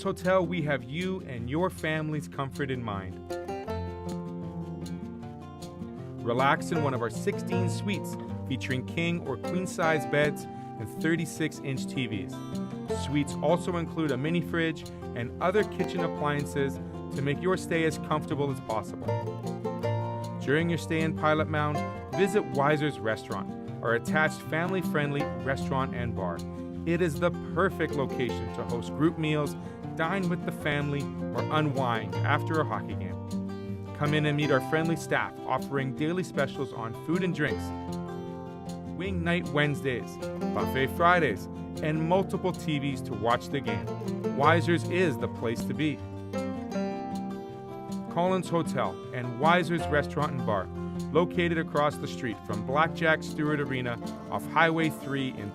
Hotel, we have you and your family's comfort in mind. Relax in one of our 16 suites featuring king or queen size beds and 36-inch TVs. Suites also include a mini fridge and other kitchen appliances to make your stay as comfortable as possible. During your stay in Pilot Mound, visit Weiser's Restaurant, our attached family-friendly restaurant and bar. It is the perfect location to host group meals, dine with the family, or unwind after a hockey game. Come in and meet our friendly staff offering daily specials on food and drinks, Wing Night Wednesdays, Buffet Fridays, and multiple TVs to watch the game. Weiser's is the place to be. Collins Hotel and Weiser's Restaurant and Bar, located across the street from Blackjack Stewart Arena off Highway 3 in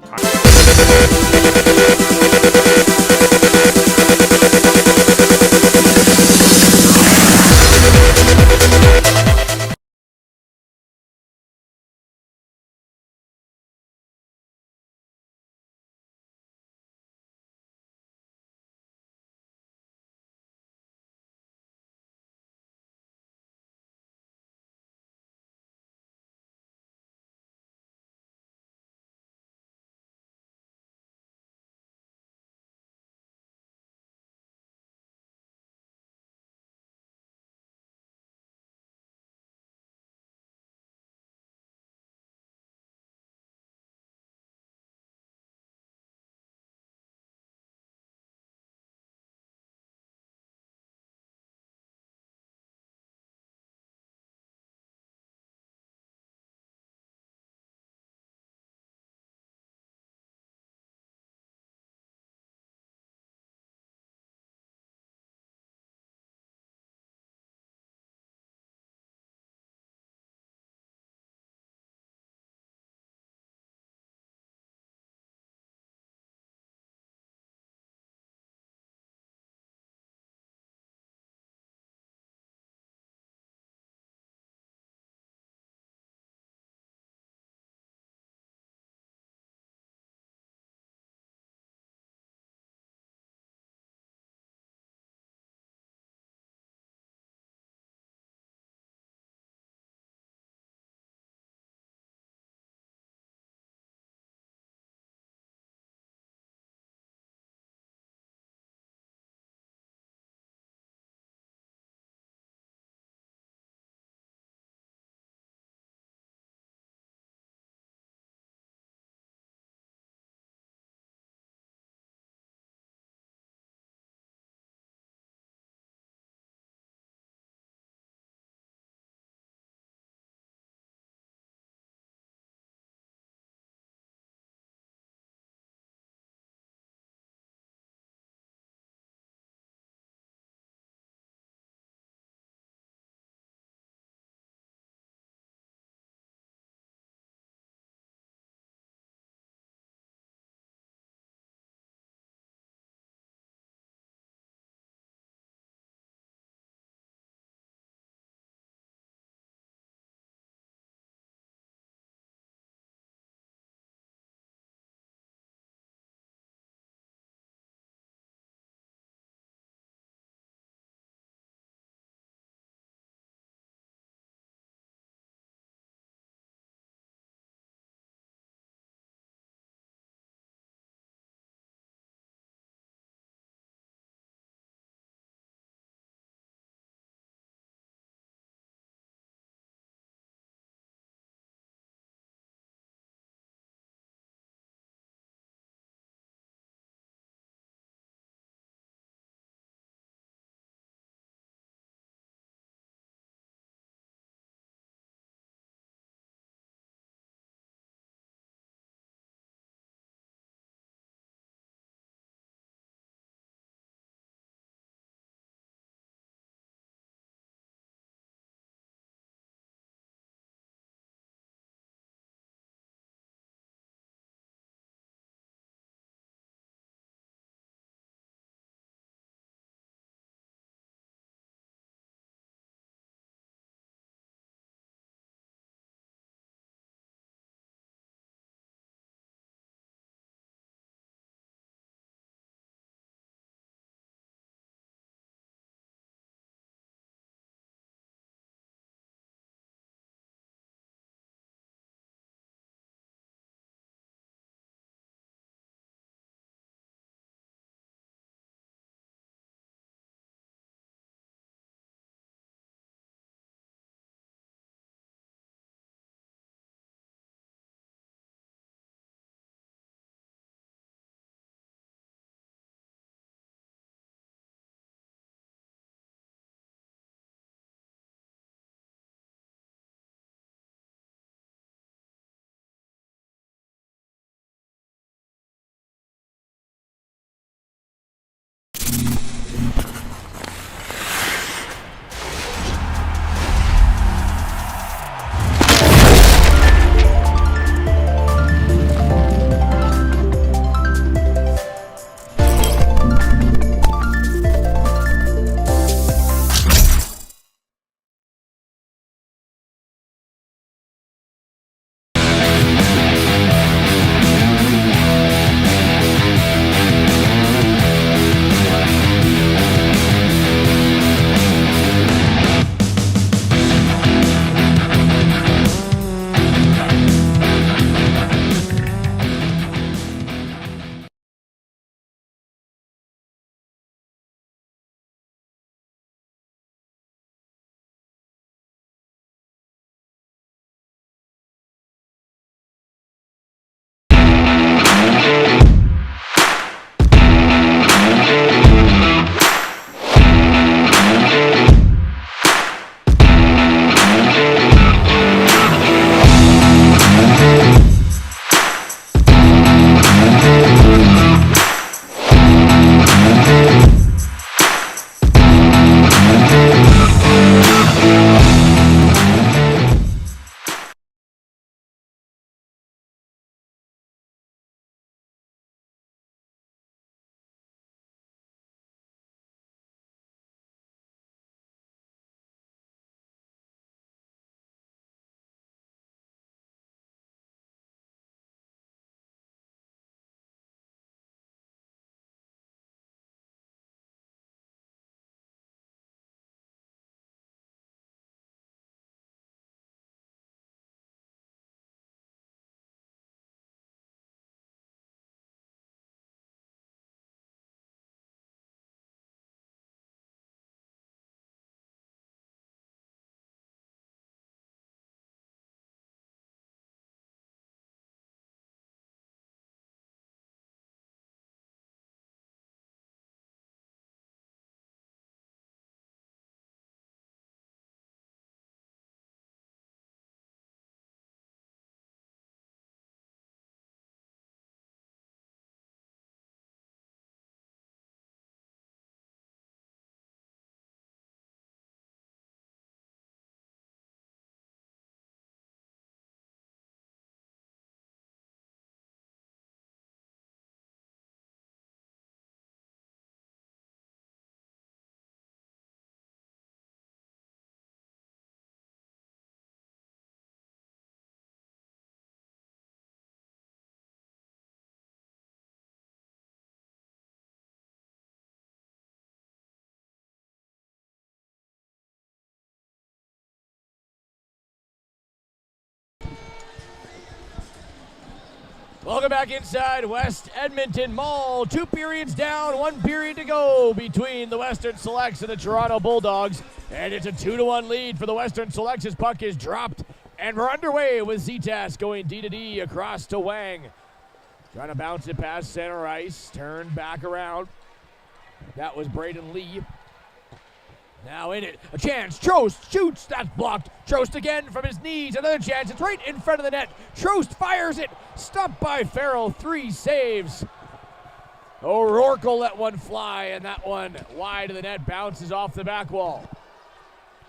Welcome back inside West Edmonton Mall. 2 periods down, 1 period to go between the Western Selects and the Toronto Bulldogs. And it's a 2-1 lead for the Western Selects as puck is dropped. And we're underway with Zetas going D-to-D across to Wang. Trying to bounce it past center ice. Turn back around. That was Braden Lee. Now in it, a chance, Trost shoots, that's blocked. Trost again from his knees, another chance, it's right in front of the net. Trost fires it, stopped by Farrell, 3 saves. O'Rourke will let one fly, and that one wide of the net, bounces off the back wall.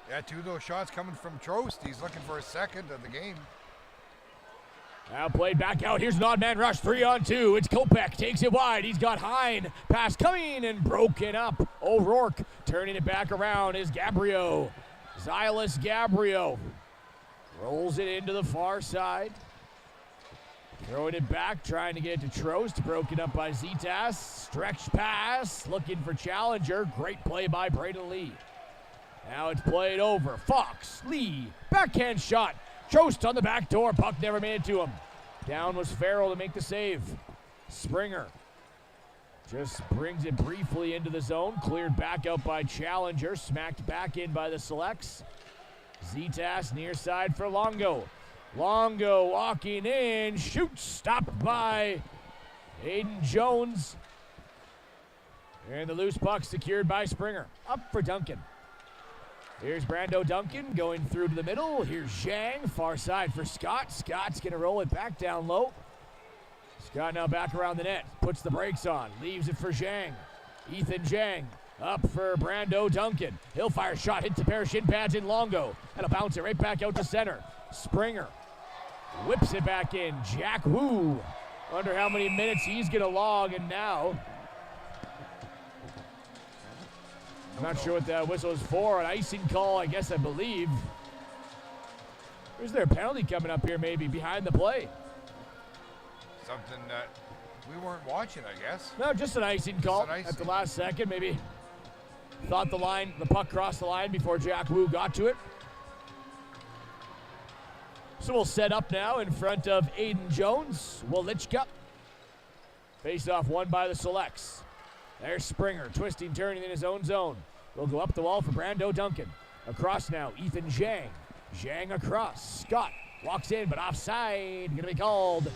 Yeah, 2 of those shots coming from Trost. He's looking for a second of the game. Now played back out. Here's an odd man rush. 3-on-2. It's Kopech. Takes it wide. He's got Hine. Pass coming and broken up. O'Rourke turning it back around is Gabriel. Silas Gabriel rolls it into the far side. Throwing it back. Trying to get it to Trost. Broken up by Zetas. Stretch pass. Looking for Challenger. Great play by Braden Lee. Now it's played over. Fox. Lee. Backhand shot. Trost on the back door. Puck never made it to him. Down was Farrell to make the save. Springer just brings it briefly into the zone. Cleared back out by Challenger. Smacked back in by the Selects. Zetas near side for Longo. Longo walking in. Shoots. Stopped by Aiden Jones. And the loose puck secured by Springer. Up for Duncan. Here's Brando Duncan going through to the middle. Here's Zhang, far side for Scott. Scott's going to roll it back down low. Scott now back around the net. Puts the brakes on. Leaves it for Zhang. Ethan Zhang up for Brando Duncan. He'll fire a shot. Hits a pair of shin pads in Longo. That'll bounce it right back out to center. Springer whips it back in. Jack Wu. Wonder how many minutes he's going to log, and now I'm not sure what that whistle is for. An icing call, I guess, I believe. Is there a penalty coming up here, maybe, behind the play? Something that we weren't watching, I guess. No, just an icing call at the last second, maybe. Thought the puck crossed the line before Jack Wu got to it. So we'll set up now in front of Aiden Jones. Wolichka. Face off won by the Selects. There's Springer, twisting, turning in his own zone. Will go up the wall for Brando Duncan. Across now, Ethan Zhang. Zhang across. Scott walks in, but offside. Going to be called.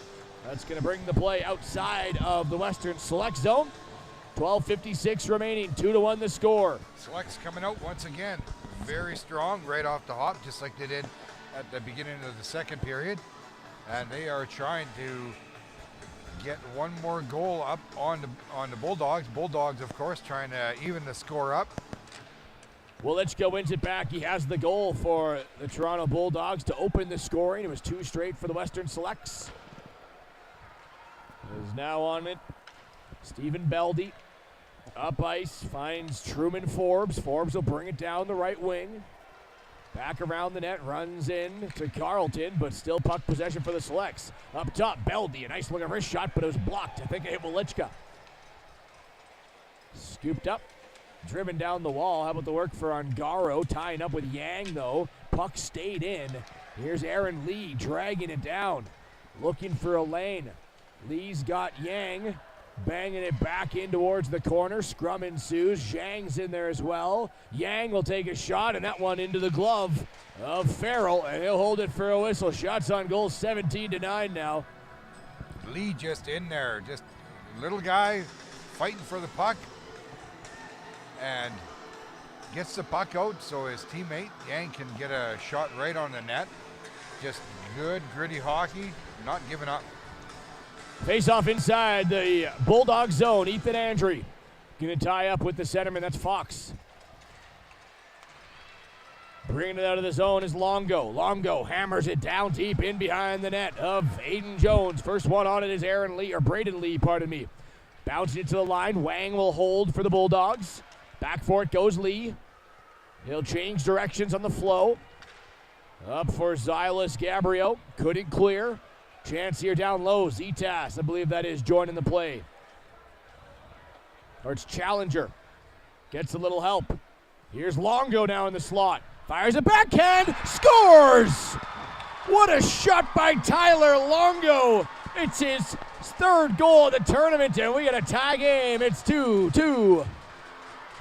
That's going to bring the play outside of the Western Select zone. 12:56 remaining. 2-1 the score. Selects coming out once again. Very strong right off the hop, just like they did at the beginning of the second period. And they are trying to get one more goal up on the Bulldogs. Bulldogs, of course, trying to even the score up. Wolichka wins it back. He has the goal for the Toronto Bulldogs to open the scoring. It was 2 straight for the Western Selects. Is now on it. Stephen Beldy up ice, finds Truman Forbes. Forbes will bring it down the right wing. Back around the net, runs in to Carlton, but still puck possession for the Selects. Up top, Beldy, a nice looking wrist shot, but it was blocked. I think it hit Wolichka. Scooped up, driven down the wall. How about the work for Ongaro, tying up with Yang, though. Puck stayed in. Here's Aaron Lee dragging it down, looking for a lane. Lee's got Yang, banging it back in towards the corner. Scrum ensues. Zhang's in there as well. Yang will take a shot, and that one into the glove of Farrell, and he'll hold it for a whistle. Shots on goal, 17-9 now. Lee just in there, just little guy fighting for the puck, and gets the puck out so his teammate Yang can get a shot right on the net. Just good, gritty hockey, not giving up. Face off inside the Bulldog zone. Ethan Andre going to tie up with the centerman. That's Fox. Bringing it out of the zone is Longo. Longo hammers it down deep in behind the net of Aiden Jones. First one on it is Braden Lee, pardon me. Bouncing it to the line. Wang will hold for the Bulldogs. Back for it goes Lee. He'll change directions on the flow. Up for Silas Gabriel. Couldn't clear. Chance here down low. Zetas, I believe that is, joining the play. Or it's Challenger. Gets a little help. Here's Longo now in the slot. Fires a backhand. Scores! What a shot by Tyler Longo. It's his His third goal of the tournament, and we got a tie game. It's 2-2.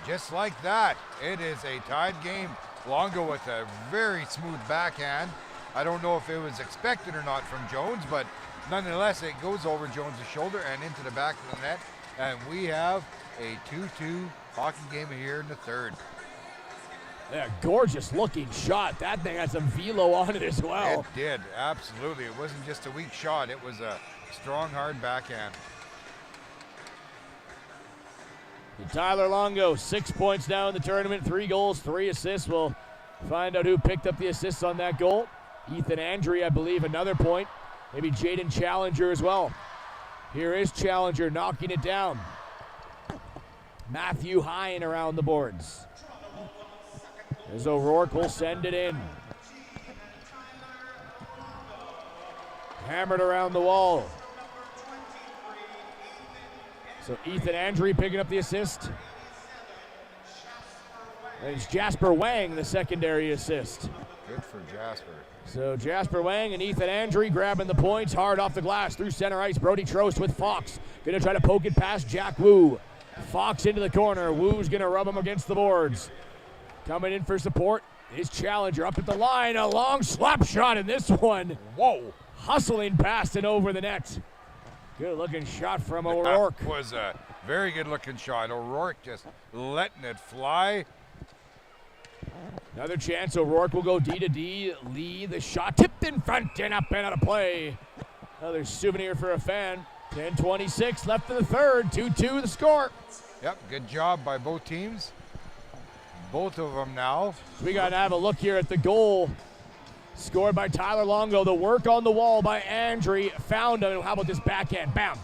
Just like that, it is a tied game. Longo with a very smooth backhand. I don't know if it was expected or not from Jones, but nonetheless, it goes over Jones' shoulder and into the back of the net. And we have a 2-2 hockey game here in the third. Yeah, gorgeous looking shot. That thing had some velo on it as well. It did, absolutely. It wasn't just a weak shot. It was a strong, hard backhand. And Tyler Longo, 6 points now in the tournament, 3 goals, 3 assists. We'll find out who picked up the assists on that goal. Ethan Andre, I believe, another point. Maybe Jaden Challenger as well. Here is Challenger knocking it down. Matthew Hine around the boards. As O'Rourke will send it in. Hammered around the wall. So Ethan Andre picking up the assist. And it's Jasper Wang, the secondary assist. Good for Jasper. So Jasper Wang and Ethan Andre grabbing the points. Hard off the glass through center ice. Brody Trost with Fox. Gonna try to poke it past Jack Wu. Fox into the corner. Wu's gonna rub him against the boards. Coming in for support is Challenger up at the line. A long slap shot in this one. Whoa. Hustling past and over the net. Good looking shot from O'Rourke. That was a very good looking shot. O'Rourke just letting it fly. Another chance. O'Rourke will go D to D. Lee, the shot tipped in front and up and out of play. Another souvenir for a fan. 10:26 left in the third. 2-2 the score. Yep, good job by both teams. Both of them now. We got to have a look here at the goal scored by Tyler Longo. The work on the wall by Andre found him. How about this backhand? Bam.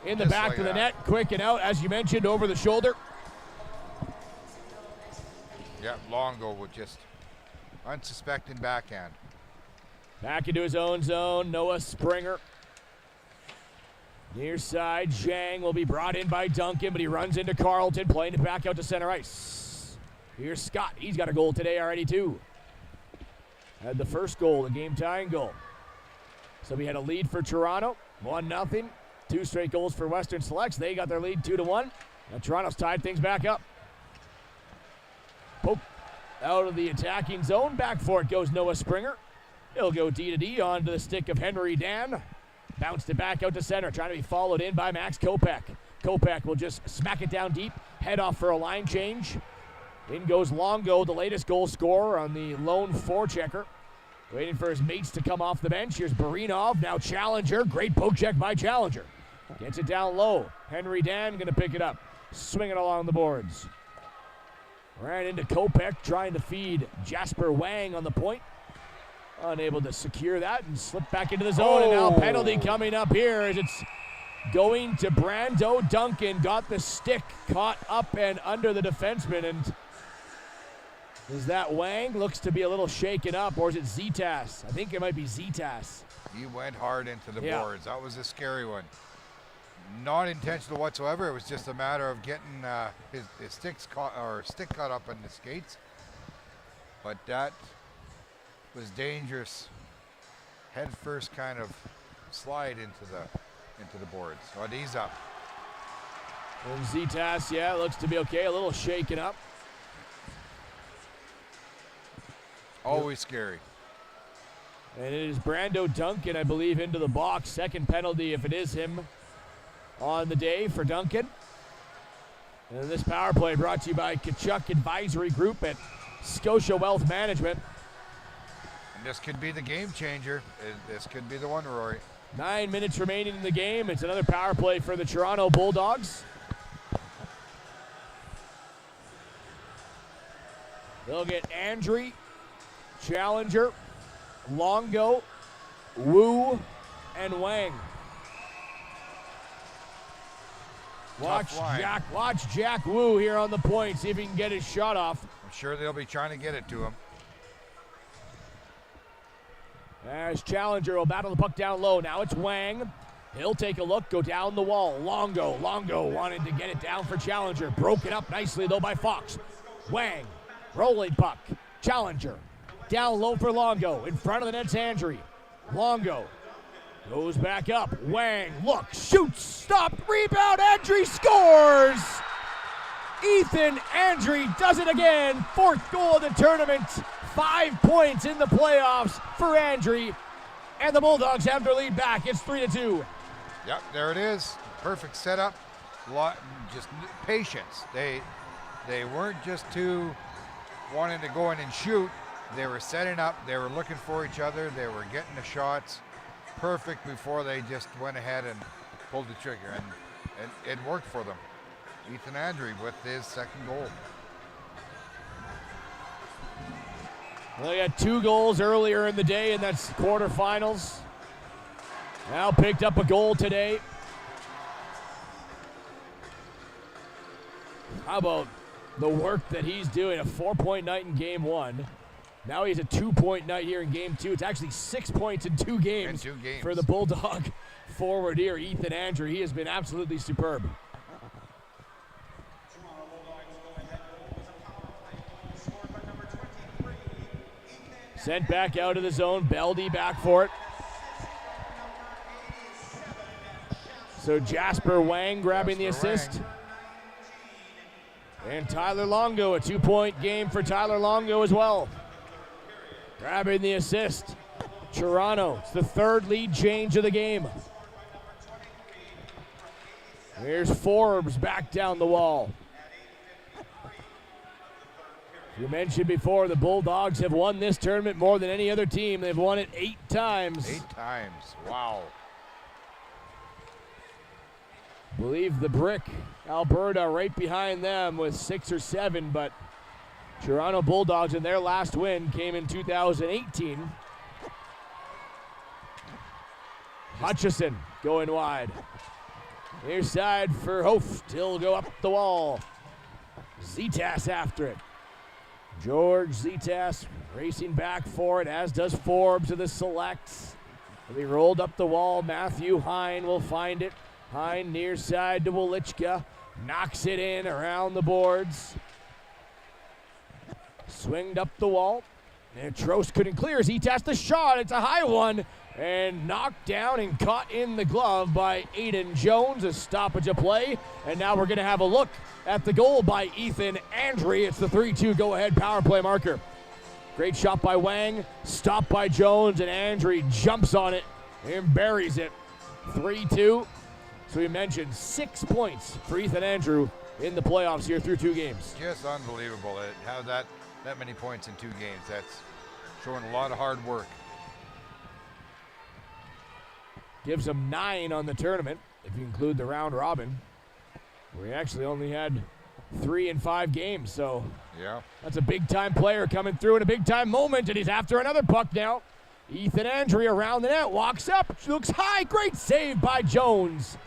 In the back of the net. Quick and out, as you mentioned, over the shoulder. Yeah, Longo with just unsuspecting backhand. Back into his own zone. Noah Springer. Near side, Zhang will be brought in by Duncan, but he runs into Carlton, playing it back out to center ice. Here's Scott. He's got a goal today already, too. Had the first goal, the game-tying goal. So we had a lead for Toronto, 1-0. 2 straight goals for Western Selects. They got their lead 2-1. Now Toronto's tied things back up. Poke out of the attacking zone. Back for it goes Noah Springer. He'll go D to D onto the stick of Henry Dan. Bounced it back out to center, trying to be followed in by Max Kopak. Kopak will just smack it down deep, head off for a line change. In goes Longo, the latest goal scorer on the lone forechecker. Waiting for his mates to come off the bench. Here's Barinov, now Challenger. Great poke check by Challenger. Gets it down low. Henry Dan gonna pick it up. Swing it along the boards. Ran into Kopak, trying to feed Jasper Wang on the point. Unable to secure that and slip back into the zone. And now penalty coming up here as it's going to Brando Duncan. Got the stick caught up and under the defenseman. And is that Wang? Looks to be a little shaken up. Or is it Zitas? I think it might be Zitas. He went hard into the boards. That was a scary one. Not intentional whatsoever. It was just a matter of getting his stick caught up in the skates. But that was dangerous. Head first kind of slide into the boards. Oh, he's up. And Zitas, yeah, looks to be okay. A little shaken up. Always scary. And it is Brando Duncan, I believe, into the box. Second penalty, if it is him, on the day for Duncan. And this power play brought to you by Kachuk Advisory Group at Scotia Wealth Management. And this could be the game changer. This could be the one, Rory. 9 minutes remaining in the game. It's another power play for the Toronto Bulldogs. They'll get Andre, Challenger, Longo, Wu, and Wang. Watch Jack Wu here on the point. See if he can get his shot off. I'm sure they'll be trying to get it to him. As Challenger will battle the puck down low. Now it's Wang. He'll take a look, go down the wall. Longo wanted to get it down for Challenger. Broken up nicely, though, by Fox. Wang, rolling puck. Challenger, down low for Longo. In front of the net's Andre. Longo Goes back up. Wang, look, shoots, stopped, rebound, Andre scores! Ethan Andre does it again. 4th goal of the tournament. 5 points in the playoffs for Andre. And the Bulldogs have their lead back. It's 3-2. Yep, there it is. Perfect setup. Just patience. They weren't just wanting to go in and shoot. They were setting up. They were looking for each other. They were getting the shots perfect before they just went ahead and pulled the trigger. And it worked for them. Ethan Andre with his 2nd goal. Well, he had 2 goals earlier in the day, and that's quarterfinals. Now picked up a goal today. How about the work that he's doing? A 4-point night in game 1. Now he's a 2-point night here in game 2. It's actually 6 points in 2 games, for the Bulldog forward here, Ethan Andre. He has been absolutely superb. Sent back out of the zone. Beldy back for it. So Jasper Wang grabbing the assist. And Tyler Longo, a 2-point game for Tyler Longo as well. Grabbing the assist. Toronto, it's the 3rd lead change of the game. Here's Forbes back down the wall. You mentioned before, the Bulldogs have won this tournament more than any other team. They've won it 8 times. 8 times, wow. I believe the Brick, Alberta, right behind them with 6 or 7, but Toronto Bulldogs in their last win came in 2018. Hutchison going wide. Near side for Hof. He'll go up the wall. Zitas after it. George Zitas racing back for it, as does Forbes to the selects. He rolled up the wall. Matthew Hine will find it. Hine near side to Wolichka. Knocks it in around the boards. Swinged up the wall. And Trost couldn't clear. Zitas the shot. It's a high one. And knocked down and caught in the glove by Aiden Jones. A stoppage of play. And now we're going to have a look at the goal by Ethan Andre. It's the 3-2 go-ahead power play marker. Great shot by Wang. Stopped by Jones. And Andre jumps on it and buries it. 3-2. So we mentioned 6 points for Ethan Andre in the playoffs here through 2 games. Just unbelievable to have that many points in 2 games. That's showing a lot of hard work. Gives him 9 on the tournament, if you include the round robin, where he actually only had 3 in 5 games. So yeah, that's a big-time player coming through in a big-time moment, and he's after another puck now. Ethan Andre around the net, walks up, looks high, great save by Jones.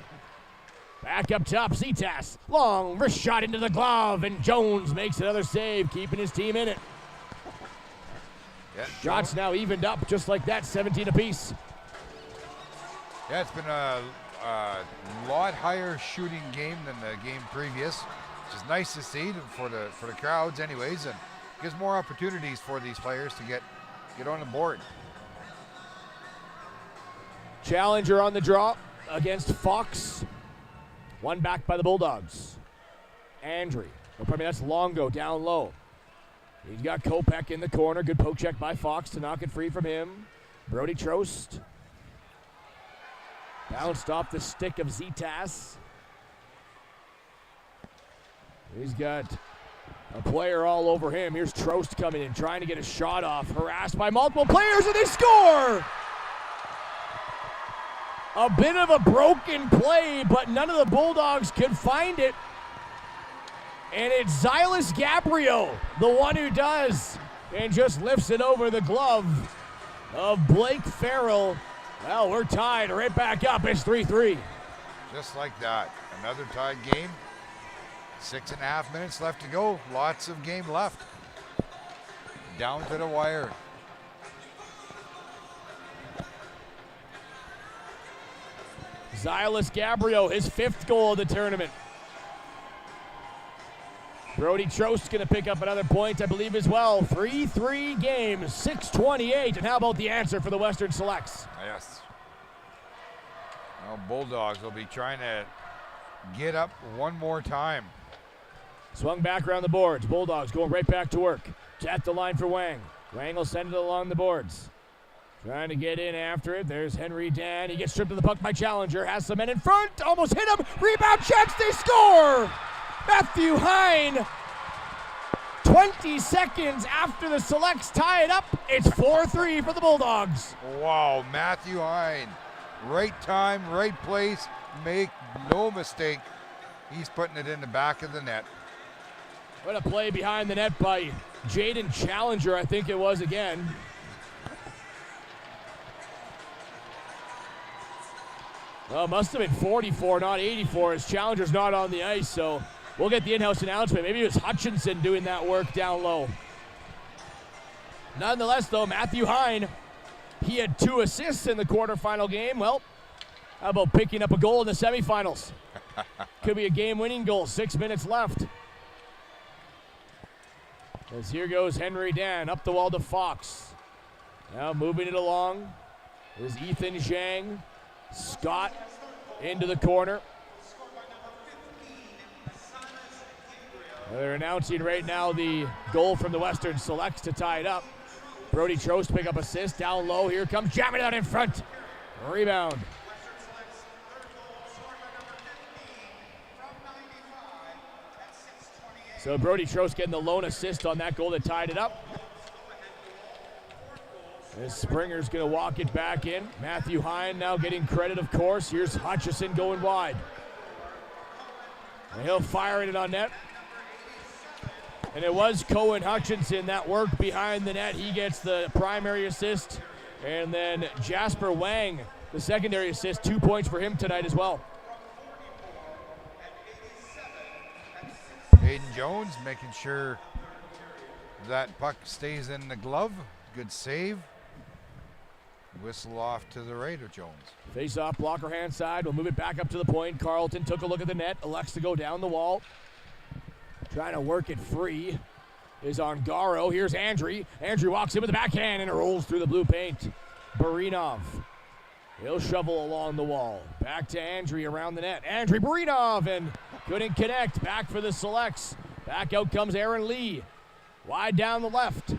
Back up top, Zitas, long wrist shot into the glove, and Jones makes another save, keeping his team in it. Yeah, Shots now evened up, just like that, 17 apiece. Yeah, it's been a lot higher shooting game than the game previous, which is nice to see for the crowds anyways, and gives more opportunities for these players to get on the board. Challenger on the draw against Fox. One back by the Bulldogs. Andre. That's Longo down low. He's got Kopech in the corner. Good poke check by Fox to knock it free from him. Brody Trost. Bounced off the stick of Zitas. He's got a player all over him. Here's Trost coming in, trying to get a shot off. Harassed by multiple players, and they score! A bit of a broken play, but none of the Bulldogs could find it. And it's Silas Gabriel, the one who does, and just lifts it over the glove of Blake Farrell. Well, we're tied right back up. It's 3-3. Just like that. Another tied game. 6.5 minutes left to go. Lots of game left. Down to the wire. Silas Gabriel, his 5th goal of the tournament. Brody Trost going to pick up another point, I believe, as well. 3-3 game, 6:28. And how about the answer for the Western Selects? Yes. Well, Bulldogs will be trying to get up one more time. Swung back around the boards. Bulldogs going right back to work. At the line for Wang. Wang will send it along the boards. Trying to get in after it. There's Henry Dan. He gets stripped of the puck by Challenger. Has some men in front. Almost hit him. Rebound checks. They score. Matthew Hine. 20 seconds after the Selects tie it up. It's 4-3 for the Bulldogs. Wow, Matthew Hine. Right time, right place. Make no mistake. He's putting it in the back of the net. What a play behind the net by Jaden Challenger, I think it was again. Well, it must have been 44, not 84, as Challenger's not on the ice, so we'll get the in-house announcement. Maybe it was Hutchinson doing that work down low. Nonetheless, though, Matthew Hine, he had 2 assists in the quarterfinal game. Well, how about picking up a goal in the semifinals? Could be a game-winning goal, 6 minutes left. As here goes Henry Dan, up the wall to Fox. Now moving it along is Ethan Zhang. Scott into the corner. They're announcing right now the goal from the Western Selects to tie it up. Brody Trost pick up assist down low. Here comes jamming out in front. Rebound. So Brody Trost getting the lone assist on that goal that tied it up. As Springer's going to walk it back in. Matthew Hine now getting credit, of course. Here's Hutchison going wide. And he'll fire it on net. And it was Cohen Hutchinson that worked behind the net. He gets the primary assist. And then Jasper Wang, the secondary assist. 2 points for him tonight as well. Hayden Jones making sure that puck stays in the glove. Good save. Whistle off to the right of Jones. Face off, blocker hand side. We'll move it back up to the point. Carlton took a look at the net. Elects to go down the wall. Trying to work it free is on Garo. Here's Andrew. Andrew walks in with the backhand and it rolls through the blue paint. Barinov. He'll shovel along the wall. Back to Andrew around the net. Andrew Barinov and couldn't connect. Back for the Selects. Back out comes Aaron Lee. Wide down the left.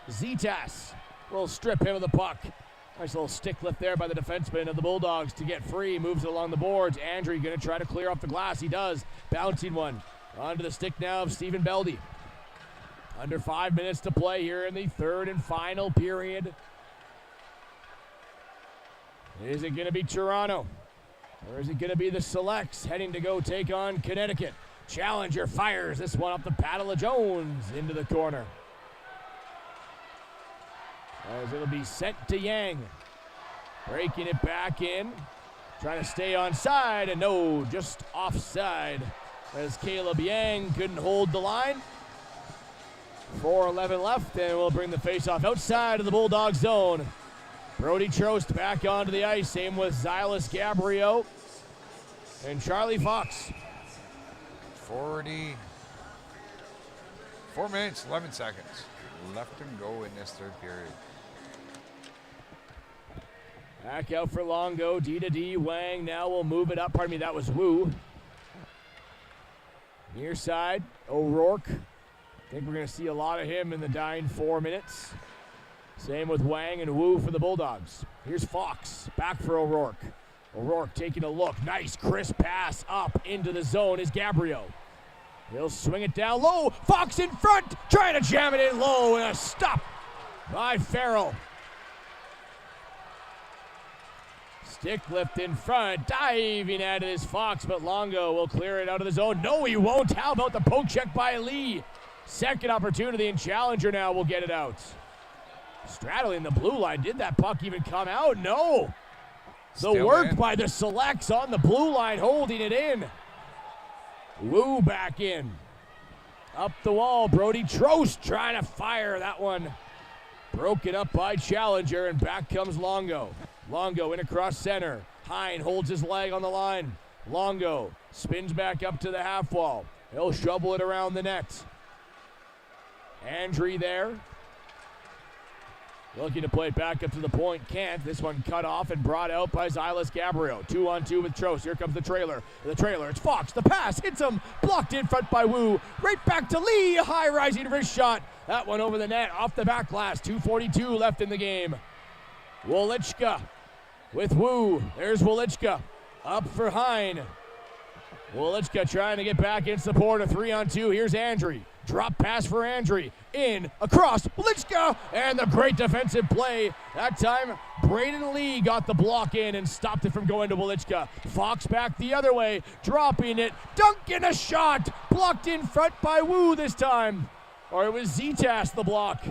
Zitas will strip him of the puck. Nice little stick lift there by the defenseman of the Bulldogs to get free. Moves it along the boards. Andrew going to try to clear off the glass. He does. Bouncing one. Onto the stick now of Stephen Beldy. Under 5 minutes to play here in the third and final period. Is it going to be Toronto? Or is it going to be the Selects heading to go take on Connecticut? Challenger fires this one up the paddle of Jones into the corner. As it'll be sent to Yang. Breaking it back in. Trying to stay on side, and no, just offside. As Caleb Yang couldn't hold the line. 4:11 left, and we'll bring the faceoff outside of the Bulldog zone. Brody Trost back onto the ice. Same with Xylis Gabriel and Charlie Fox. 4 minutes, 11 seconds left and go in this third period. Back out for Longo, D to D. Wang now will move it up. Pardon me, that was Wu. Near side, O'Rourke. I think we're going to see a lot of him in the dying 4 minutes. Same with Wang and Wu for the Bulldogs. Here's Fox, back for O'Rourke. O'Rourke taking a look. Nice crisp pass up into the zone is Gabriel. He'll swing it down low. Fox in front, trying to jam it in low, and a stop by Farrell. Stick lift in front, diving at it is Fox, but Longo will clear it out of the zone. No, he won't. How about the poke check by Lee? Second opportunity, and Challenger now will get it out. Straddling the blue line. Did that puck even come out? No. The work by the Selects on the blue line, holding it in. Wu back in. Up the wall, Brody Trost trying to fire that one. Broken up by Challenger, and back comes Longo. Longo in across center. Hine holds his leg on the line. Longo spins back up to the half wall. He'll shovel it around the net. Andrew there. Looking to play it back up to the point, can't. This one cut off and brought out by Silas Gabriel. 2-on-2 with Trost. Here comes the trailer. It's Fox. The pass hits him. Blocked in front by Wu. Right back to Lee. High rising wrist shot. That one over the net off the back glass. 2:42 left in the game. Wolichka with Wu. There's Wolichka. Up for Hein. Wolichka trying to get back in support. A 3-on-2. Here's Andre. Drop pass for Andre. In, across, Wolichka, and the great defensive play. That time, Braden Lee got the block in and stopped it from going to Wolichka. Fox back the other way, dropping it. Duncan a shot. Blocked in front by Wu this time. Or it was Zetas the block.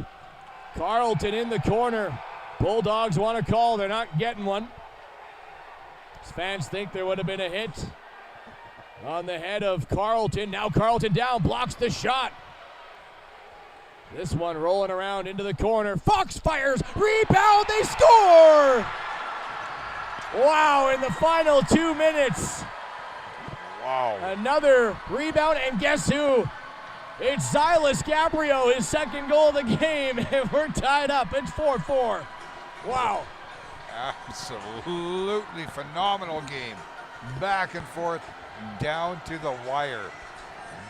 Carlton in the corner. Bulldogs want a call. They're not getting one. Fans think there would have been a hit on the head of Carlton. Now Carlton down, blocks the shot. This one rolling around into the corner. Fox fires, rebound, they score! Wow, in the final 2 minutes. Wow. Another rebound, and guess who? It's Silas Gabriel, his second goal of the game, and we're tied up. It's 4-4. Wow. Absolutely phenomenal game. Back and forth, down to the wire.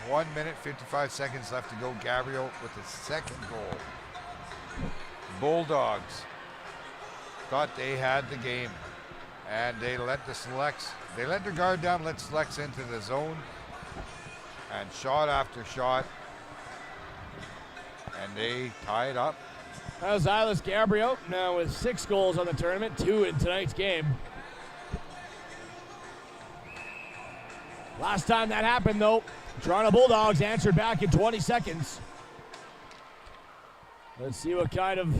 1 minute, 55 seconds left to go. Gabriel with his second goal. Bulldogs thought they had the game, and they let their guard down, let Selects into the zone, and shot after shot, and they tied up. That was Silas Gabriel, now with 6 goals on the tournament, 2 in tonight's game. Last time that happened, though, Toronto Bulldogs answered back in 20 seconds. Let's see what kind of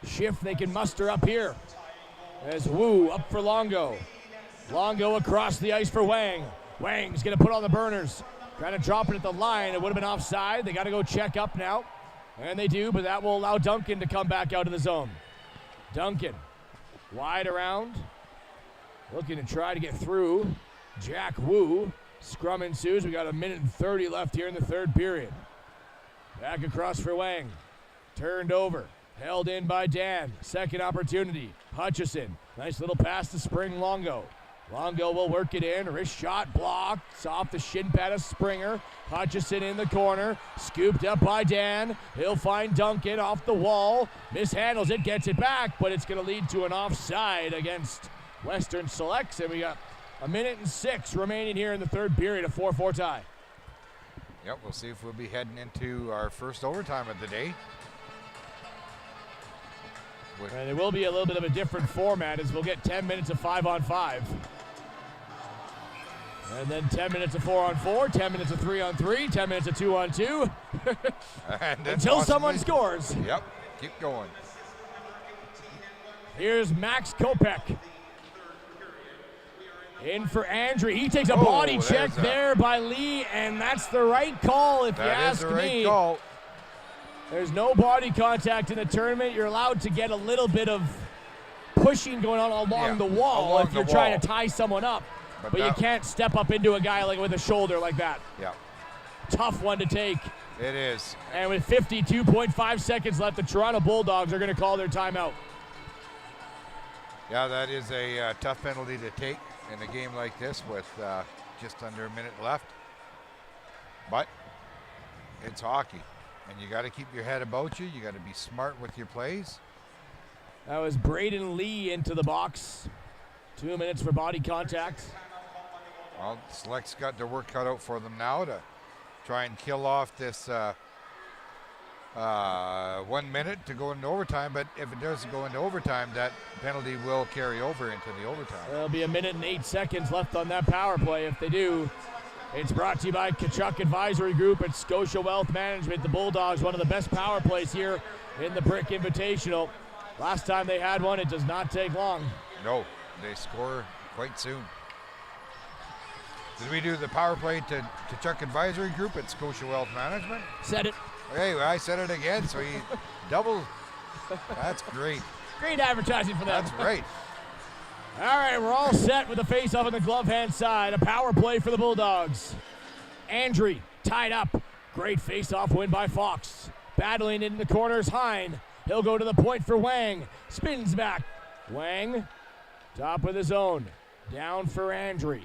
shift they can muster up here. As Wu up for Longo. Longo across the ice for Wang. Wang's going to put on the burners. Trying to drop it at the line. It would have been offside. They got to go check up now. And they do, but that will allow Duncan to come back out of the zone. Duncan, wide around. Looking to try to get through. Jack Wu. Scrum ensues. We got 1 minute and 30 left here in the third period. Back across for Wang. Turned over. Held in by Dan. Second opportunity. Hutchison. Nice little pass to Spring Longo. Longo will work it in. Wrist shot blocked. It's off the shin pad of Springer. Hutchison in the corner. Scooped up by Dan. He'll find Duncan off the wall. Mishandles it. Gets it back. But it's going to lead to an offside against Western Selects. And we got 1 minute and 6 remaining here in the third period. A 4-4 tie. Yep, we'll see if we'll be heading into our first overtime of the day. And it will be a little bit of a different format as we'll get 10 minutes of 5-on-5. And then 10 minutes of 4-on-4, 10 minutes of 3-on-3, 10 minutes of 2-on-2. Until someone scores. Yep, keep going. Here's Max Kopech. In for Andre. He takes a body check there by Lee, and that's the right call if you ask me. That is the right call. There's no body contact in the tournament. You're allowed to get a little bit of pushing going on along the wall if you're trying to tie someone up. But you can't step up into a guy like with a shoulder like that. Yeah. Tough one to take. It is. And with 52.5 seconds left, the Toronto Bulldogs are going to call their timeout. Yeah, that is a tough penalty to take in a game like this with just under a minute left. But it's hockey. And you got to keep your head about you. You got to be smart with your plays. That was Braden Lee into the box. 2 minutes for body contact. Well, Select's got their work cut out for them now to try and kill off this 1 minute to go into overtime. But if it doesn't go into overtime, that penalty will carry over into the overtime. There'll be 1 minute and 8 seconds left on that power play if they do. It's brought to you by Tkachuk Advisory Group at Scotia Wealth Management. The Bulldogs, one of the best power plays here in the Brick Invitational. Last time they had one, it does not take long. No, they score quite soon. Did we do the power play to Tkachuk Advisory Group at Scotia Wealth Management? Said it. Hey, well, I said it again, so he double. That's great. Great advertising for them. That's right. All right, we're all set with the face-off on the glove hand side. A power play for the Bulldogs. Andre tied up. Great face-off win by Fox. Battling in the corners, Hein. He'll go to the point for Wang. Spins back. Wang, top of the zone. Down for Andre.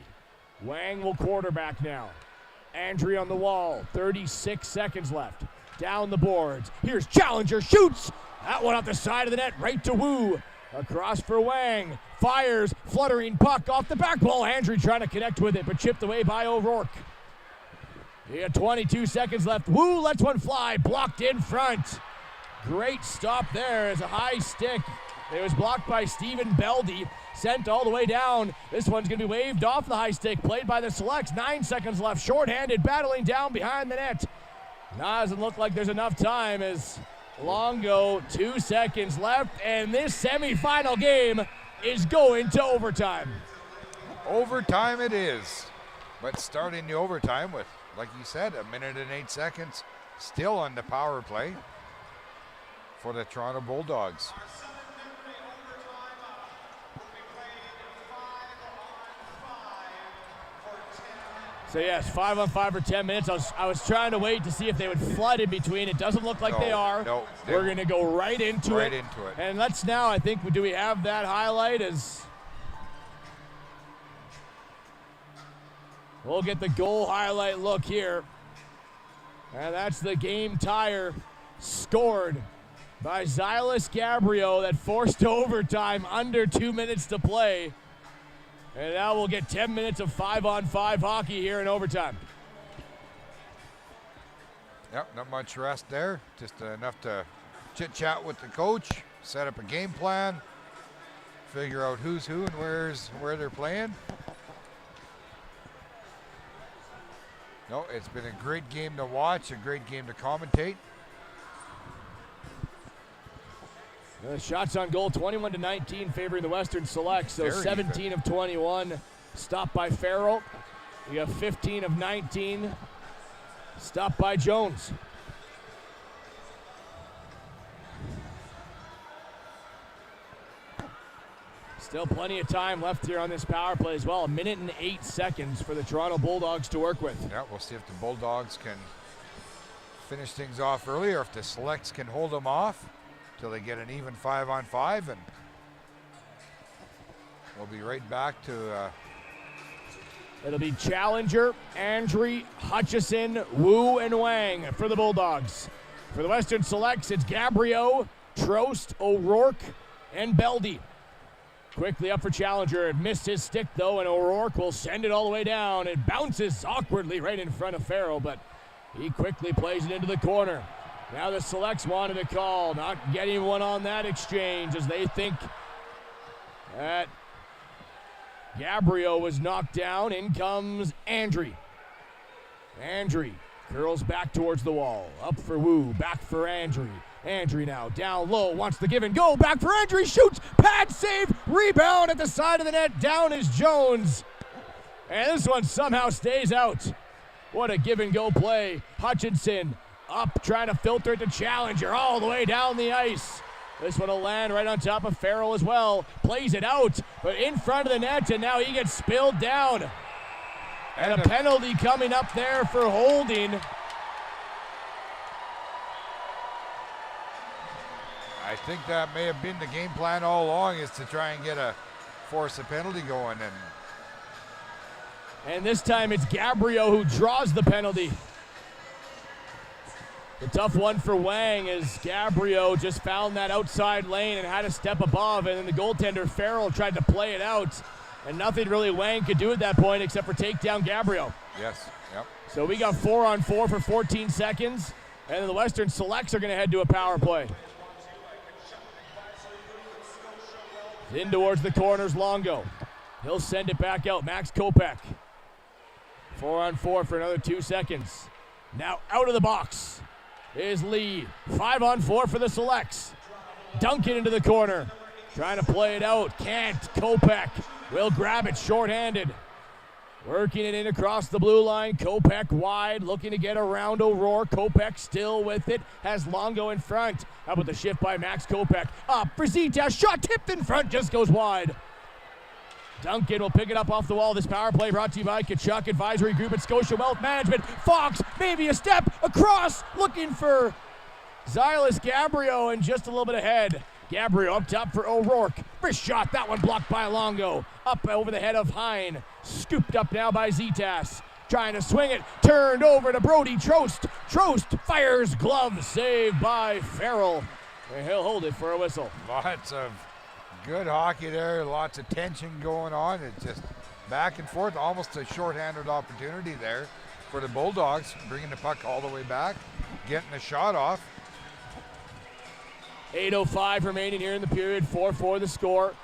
Wang will quarterback now. Andre on the wall. 36 seconds left. Down the boards. Here's Challenger. Shoots. That one off the side of the net. Right to Wu. Across for Wang. Fires. Fluttering puck off the back wall. Andre trying to connect with it, but chipped away by O'Rourke. He had 22 seconds left. Wu lets one fly. Blocked in front. Great stop there as a high stick. It was blocked by Stephen Beldy. Sent all the way down. This one's going to be waved off the high stick. Played by the Selects. 9 seconds left. Shorthanded. Battling down behind the net. Doesn't look like there's enough time as Longo, 2 seconds left, and this semifinal game is going to overtime. Overtime it is, but starting the overtime with, like you said, 1 minute and 8 seconds still on the power play for the Toronto Bulldogs. So yes, 5-on-5 for 10 minutes. I was trying to wait to see if they would flood in between. It doesn't look like they are. No, we're going to go right into it. And let's now, I think, do we have that highlight? We'll get the goal highlight look here. And that's the game tire scored by Zylas Gabriel that forced overtime under 2 minutes to play. And now we'll get 10 minutes of 5-on-5 hockey here in overtime. Yep, not much rest there. Just enough to chit-chat with the coach, set up a game plan, figure out who's who and where they're playing. No, it's been a great game to watch, a great game to commentate. The shots on goal, 21-19, favoring the Western Selects. So 17 of 21 stopped by Farrell. We have 15 of 19 stopped by Jones. Still plenty of time left here on this power play as well. 1 minute and 8 seconds for the Toronto Bulldogs to work with. Yeah, we'll see if the Bulldogs can finish things off early or if the Selects can hold them off till they get an even 5-on-5, and we'll be right back to it'll be Challenger, Andre, Hutchison, Wu, and Wang for the Bulldogs. For the Western Selects, it's Gabriel, Trost, O'Rourke, and Beldy. Quickly up for Challenger. It missed his stick, though, and O'Rourke will send it all the way down. It bounces awkwardly right in front of Farrell, but he quickly plays it into the corner. Now the Selects wanted a call, not getting one on that exchange as they think that Gabriel was knocked down. In comes Andre. Andre curls back towards the wall. Up for Wu, back for Andre. Andre now down low, wants the give and go. Back for Andre, shoots, pad save, rebound at the side of the net. Down is Jones. And this one somehow stays out. What a give and go play. Hutchinson up, trying to filter it to Challenger all the way down the ice. This one will land right on top of Farrell as well. Plays it out, but in front of the net, and now he gets spilled down. And a penalty coming up there for holding. I think that may have been the game plan all along, is to try and force a penalty going. And this time it's Gabriel who draws the penalty. The tough one for Wang as Gabriel just found that outside lane and had to step above, and then the goaltender Farrell tried to play it out, and nothing really Wang could do at that point except for take down Gabriel. Yes, yep. So we got 4-on-4 for 14 seconds, and then the Western Selects are going to head to a power play. In towards the corners, Longo. He'll send it back out, Max Kopech. 4-on-4 for another 2 seconds. Now out of the box is Lee. 5-on-4 for the Selects. Duncan into the corner. Trying to play it out. Can't. Kopech will grab it shorthanded. Working it in across the blue line. Kopech wide. Looking to get around O'Rourke. Kopech still with it. Has Longo in front. How about the shift by Max Kopech? Up for Zita. Shot tipped in front. Just goes wide. Duncan will pick it up off the wall. This power play brought to you by Kachuk Advisory Group at Scotia Wealth Management. Fox, maybe a step across, looking for Silas Gabriel and just a little bit ahead. Gabriel up top for O'Rourke. First shot, that one blocked by Longo. Up over the head of Hine. Scooped up now by Zetas. Trying to swing it. Turned over to Brody Trost. Trost fires. Glove saved by Farrell. And he'll hold it for a whistle. Lots of good hockey there. Lots of tension going on. It's just back and forth. Almost a shorthanded opportunity there for the Bulldogs. Bringing the puck all the way back. Getting the shot off. 8:05 remaining here in the period. 4-4 the score.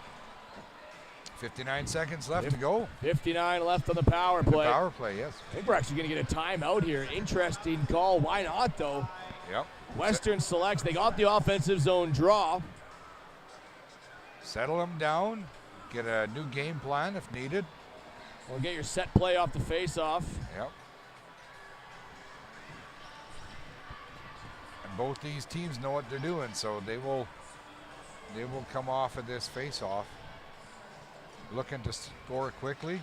59 seconds left to go. 59 left on the power play. The power play, yes. I think we're actually going to get a timeout here. Interesting call. Why not, though? Yep. Western selects. They got the offensive zone draw. Settle them down. Get a new game plan if needed. Or get your set play off the face-off. Yep. And both these teams know what they're doing, so they will come off of this face-off. Looking to score quickly.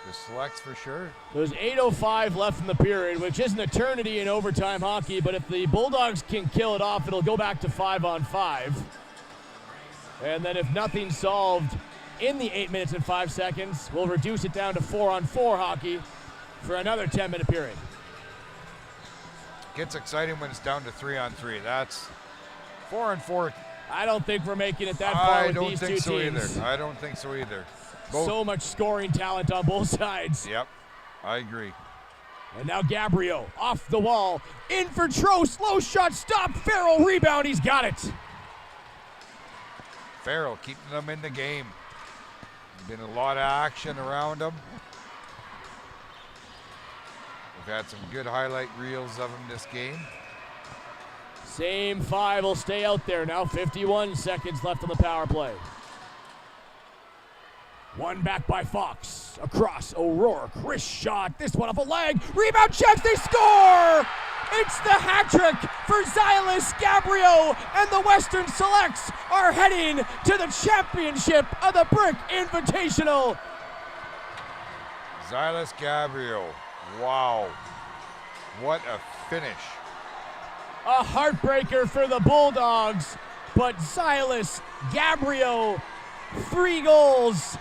The selects for sure. There's 8:05 left in the period, which is an eternity in overtime hockey, but if the Bulldogs can kill it off, it'll go back to 5-on-5. And then if nothing's solved in the 8 minutes and 5 seconds, we'll reduce it down to 4-on-4 hockey for another 10-minute period. Gets exciting when it's down to 3-on-3. That's 4-on-4. I don't think we're making it that far with these two teams. I don't think so either. So much scoring talent on both sides. Yep, I agree. And now Gabriel off the wall. In for Trost. Low shot stop. Farrell rebound. He's got it. Farrell keeping them in the game. Been a lot of action around them. We've had some good highlight reels of him this game. Same five will stay out there. Now 51 seconds left on the power play. One back by Fox. Across O'Rourke. Wrist shot. This one off a leg. Rebound checks. They score! It's the hat trick for Silas Gabriel, and the Western Selects are heading to the championship of the Brick Invitational. Silas Gabriel. Wow. What a finish. A heartbreaker for the Bulldogs, but Silas Gabriel, 3 goals,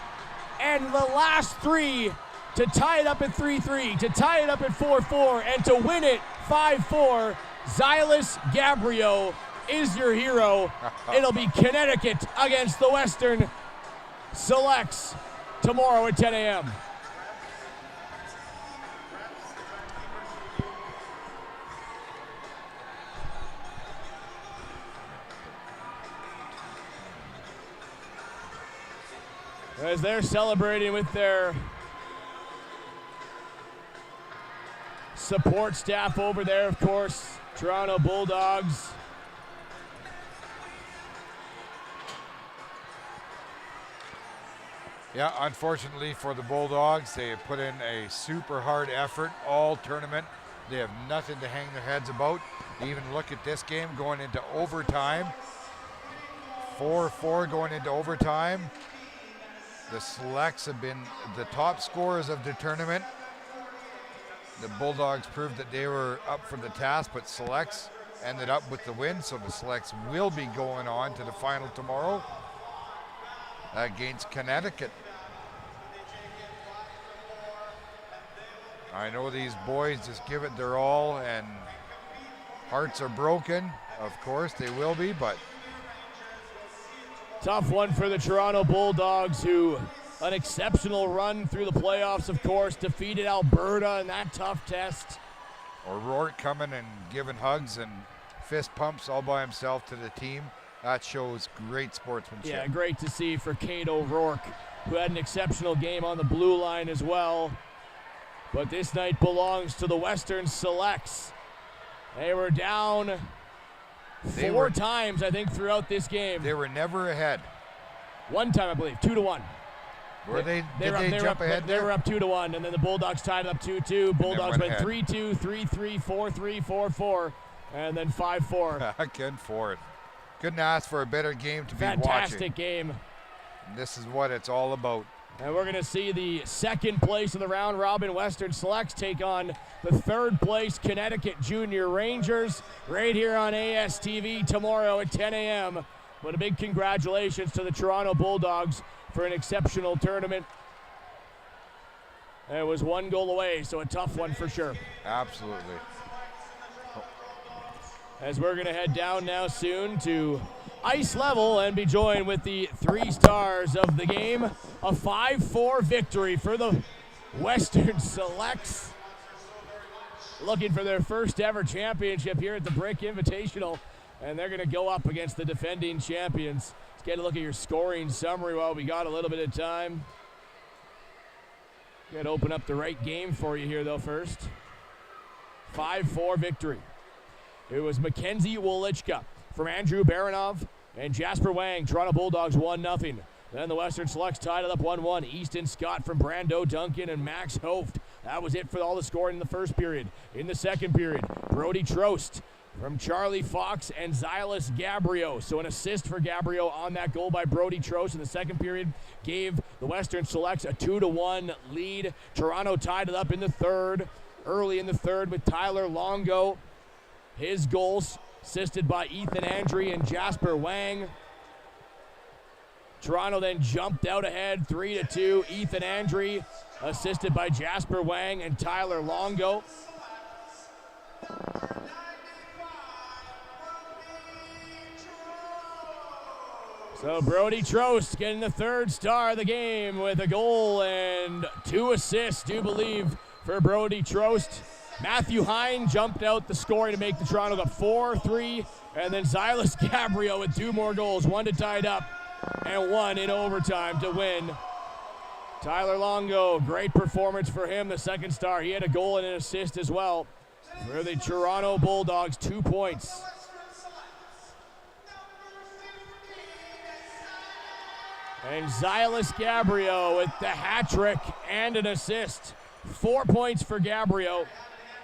and the last 3 to tie it up at 3-3, to tie it up at 4-4, and to win it 5-4. Silas Gabriel is your hero. It'll be Connecticut against the Western Selects tomorrow at 10 a.m. As they're celebrating with their support staff over there, of course, Toronto Bulldogs. Yeah, unfortunately for the Bulldogs, they have put in a super hard effort all tournament. They have nothing to hang their heads about. Even look at this game going into overtime. 4-4 going into overtime. The Selects have been the top scorers of the tournament. The Bulldogs proved that they were up for the task, but Selects ended up with the win, so the Selects will be going on to the final tomorrow against Connecticut. I know these boys just give it their all, and hearts are broken. Of course, they will be, but tough one for the Toronto Bulldogs, who an exceptional run through the playoffs, of course, defeated Alberta in that tough test. O'Rourke coming and giving hugs and fist pumps all by himself to the team. That shows great sportsmanship. Yeah, great to see for Cade O'Rourke, who had an exceptional game on the blue line as well. But this night belongs to the Western Selects. They were down four times, I think, throughout this game. They were never ahead. One time, I believe, 2-1. Did they jump ahead there? They were up 2-1, and then the Bulldogs tied it up 2-2. Bulldogs went 3-2, 3-3, 4-3, 4-4, and then 5-4. Good for it. Couldn't ask for a better game to be watching. Fantastic game. This is what it's all about. And we're going to see the second place of the round robin Western Selects take on the third place Connecticut Junior Rangers right here on ASTV tomorrow at 10 a.m. But a big congratulations to the Toronto Bulldogs for an exceptional tournament. And it was one goal away, so a tough one for sure. Absolutely. As we're going to head down now soon to ice level and be joined with the 3 stars of the game. A 5-4 victory for the Western Selects. Looking for their first ever championship here at the Brick Invitational. And they're going to go up against the defending champions. Let's get a look at your scoring summary while we got a little bit of time. Got to open up the right game for you here though first. 5-4 victory. It was Mackenzie Wolichka from Andrew Baranov and Jasper Wang. Toronto Bulldogs 1-0. Then the Western Selects tied it up 1-1. Easton Scott from Brando Duncan and Max Hoft. That was it for all the scoring in the first period. In the second period, Brody Trost from Charlie Fox and Xylis Gabriel. So an assist for Gabriel on that goal by Brody Trost in the second period gave the Western Selects a 2-1 lead. Toronto tied it up in the third, early in the third with Tyler Longo. His goals assisted by Ethan Andre and Jasper Wang. Toronto then jumped out ahead 3-2. Ethan Andre assisted by Jasper Wang and Tyler Longo. So Brody Trost getting the third star of the game with a goal and 2 assists, do believe, for Brody Trost. Matthew Hine jumped out the scoring to make the Toronto go 4-3, and then Xylis Gabriel with 2 more goals, 1 to tie it up and 1 in overtime to win. Tyler Longo, great performance for him, the second star. He had a goal and an assist as well for the Toronto Bulldogs, 2 points. And Xylis Gabriel with the hat trick and an assist. 4 points for Gabriel.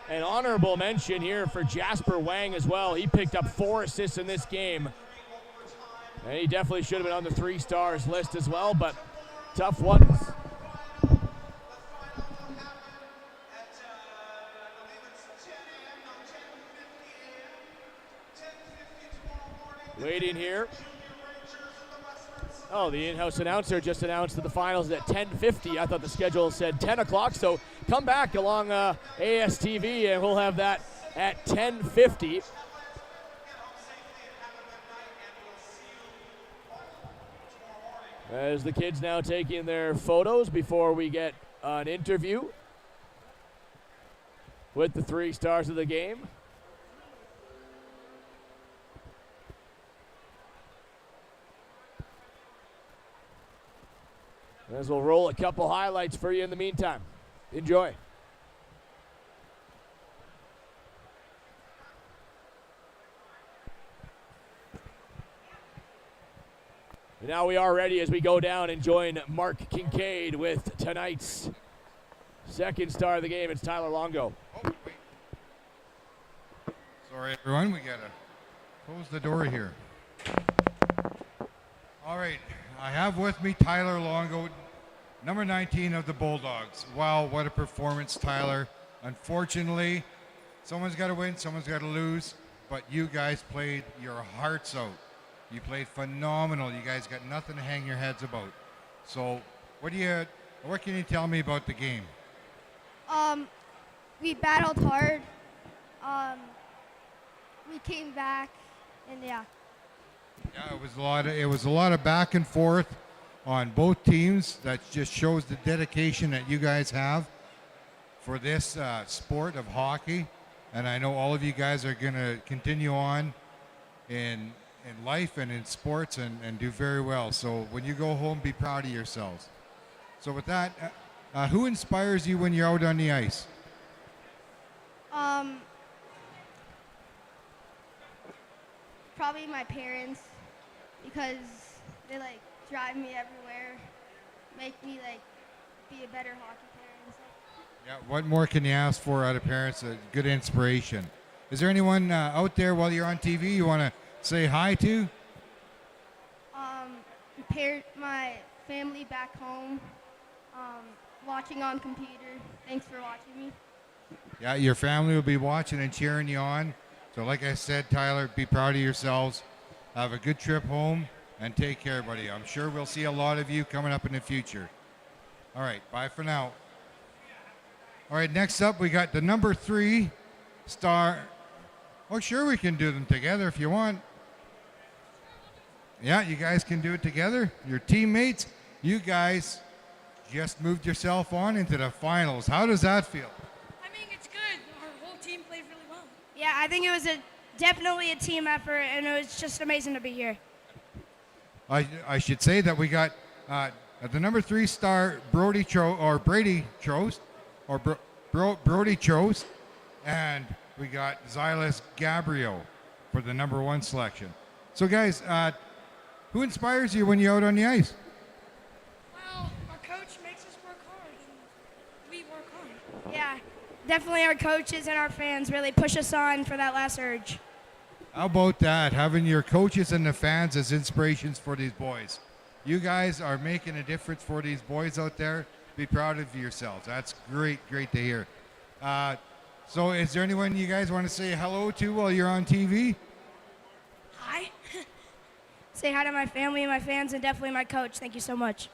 An honorable mention here for Jasper Wang as well. He picked up 4 assists in this game. And he definitely should have been on the 3 stars list as well, but tough ones. Waiting here. Oh, the in-house announcer just announced that the finals is at 10:50. I thought the schedule said 10 o'clock, so come back along ASTV and we'll have that at 10:50. As the kids now taking their photos before we get an interview with the 3 stars of the game. As we'll roll a couple highlights for you in the meantime. Enjoy. And now we are ready as we go down and join Mark Kincaid with tonight's second star of the game. It's Tyler Longo. Oh, wait. Sorry, everyone. We got to close the door here. All right. I have with me Tyler Longo, number 19 of the Bulldogs. Wow, what a performance, Tyler. Unfortunately, someone's got to win, someone's got to lose, but you guys played your hearts out. You played phenomenal. You guys got nothing to hang your heads about. So what can you tell me about the game? We battled hard. We came back, and yeah. Yeah, it was a lot of back and forth on both teams. That just shows the dedication that you guys have for this sport of hockey. And I know all of you guys are going to continue on in life and in sports and do very well. So when you go home, be proud of yourselves. So with that, who inspires you when you're out on the ice? Probably my parents, because they drive me everywhere, make me be a better hockey player and stuff. Yeah, what more can you ask for out of parents? A good inspiration. Is there anyone out there while you're on TV you want to say hi to? My family back home, watching on computer. Thanks for watching me. Yeah, your family will be watching and cheering you on. So like I said, Tyler, be proud of yourselves. Have a good trip home and take care, buddy. I'm sure we'll see a lot of you coming up in the future. All right, bye for now. All right, next up we got the number 3 star. Oh, sure, we can do them together if you want. Yeah, you guys can do it together. Your teammates, you guys just moved yourself on into the finals. How does that feel? I mean, it's good. Our whole team played really well. Yeah, I think it was definitely a team effort, and it was just amazing to be here. I should say that we got the number 3 star Brody Trost, and we got Xylas Gabriel for the number 1 selection. So guys, who inspires you when you're out on the ice? Well, our coach makes us work hard, and we work hard. Yeah, definitely our coaches and our fans really push us on for that last surge. How about that? Having your coaches and the fans as inspirations for these boys. You guys are making a difference for these boys out there. Be proud of yourselves. That's great to hear. So is there anyone you guys want to say hello to while you're on TV? Hi. Say hi to my family and my fans, and definitely my coach. Thank you so much.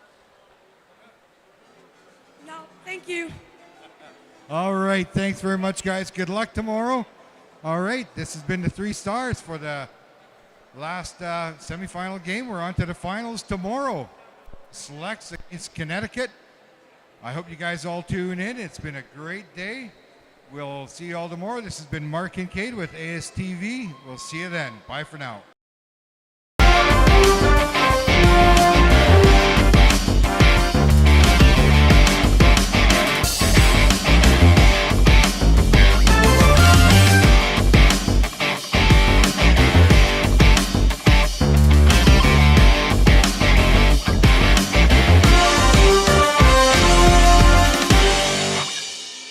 No, thank you. All right. Thanks very much, guys. Good luck tomorrow. All right. This has been the 3 stars for the last semifinal game. We're on to the finals tomorrow. Selects against Connecticut. I hope you guys all tune in. It's been a great day. We'll see you all tomorrow. This has been Mark Kincaid with ASTV. We'll see you then. Bye for now.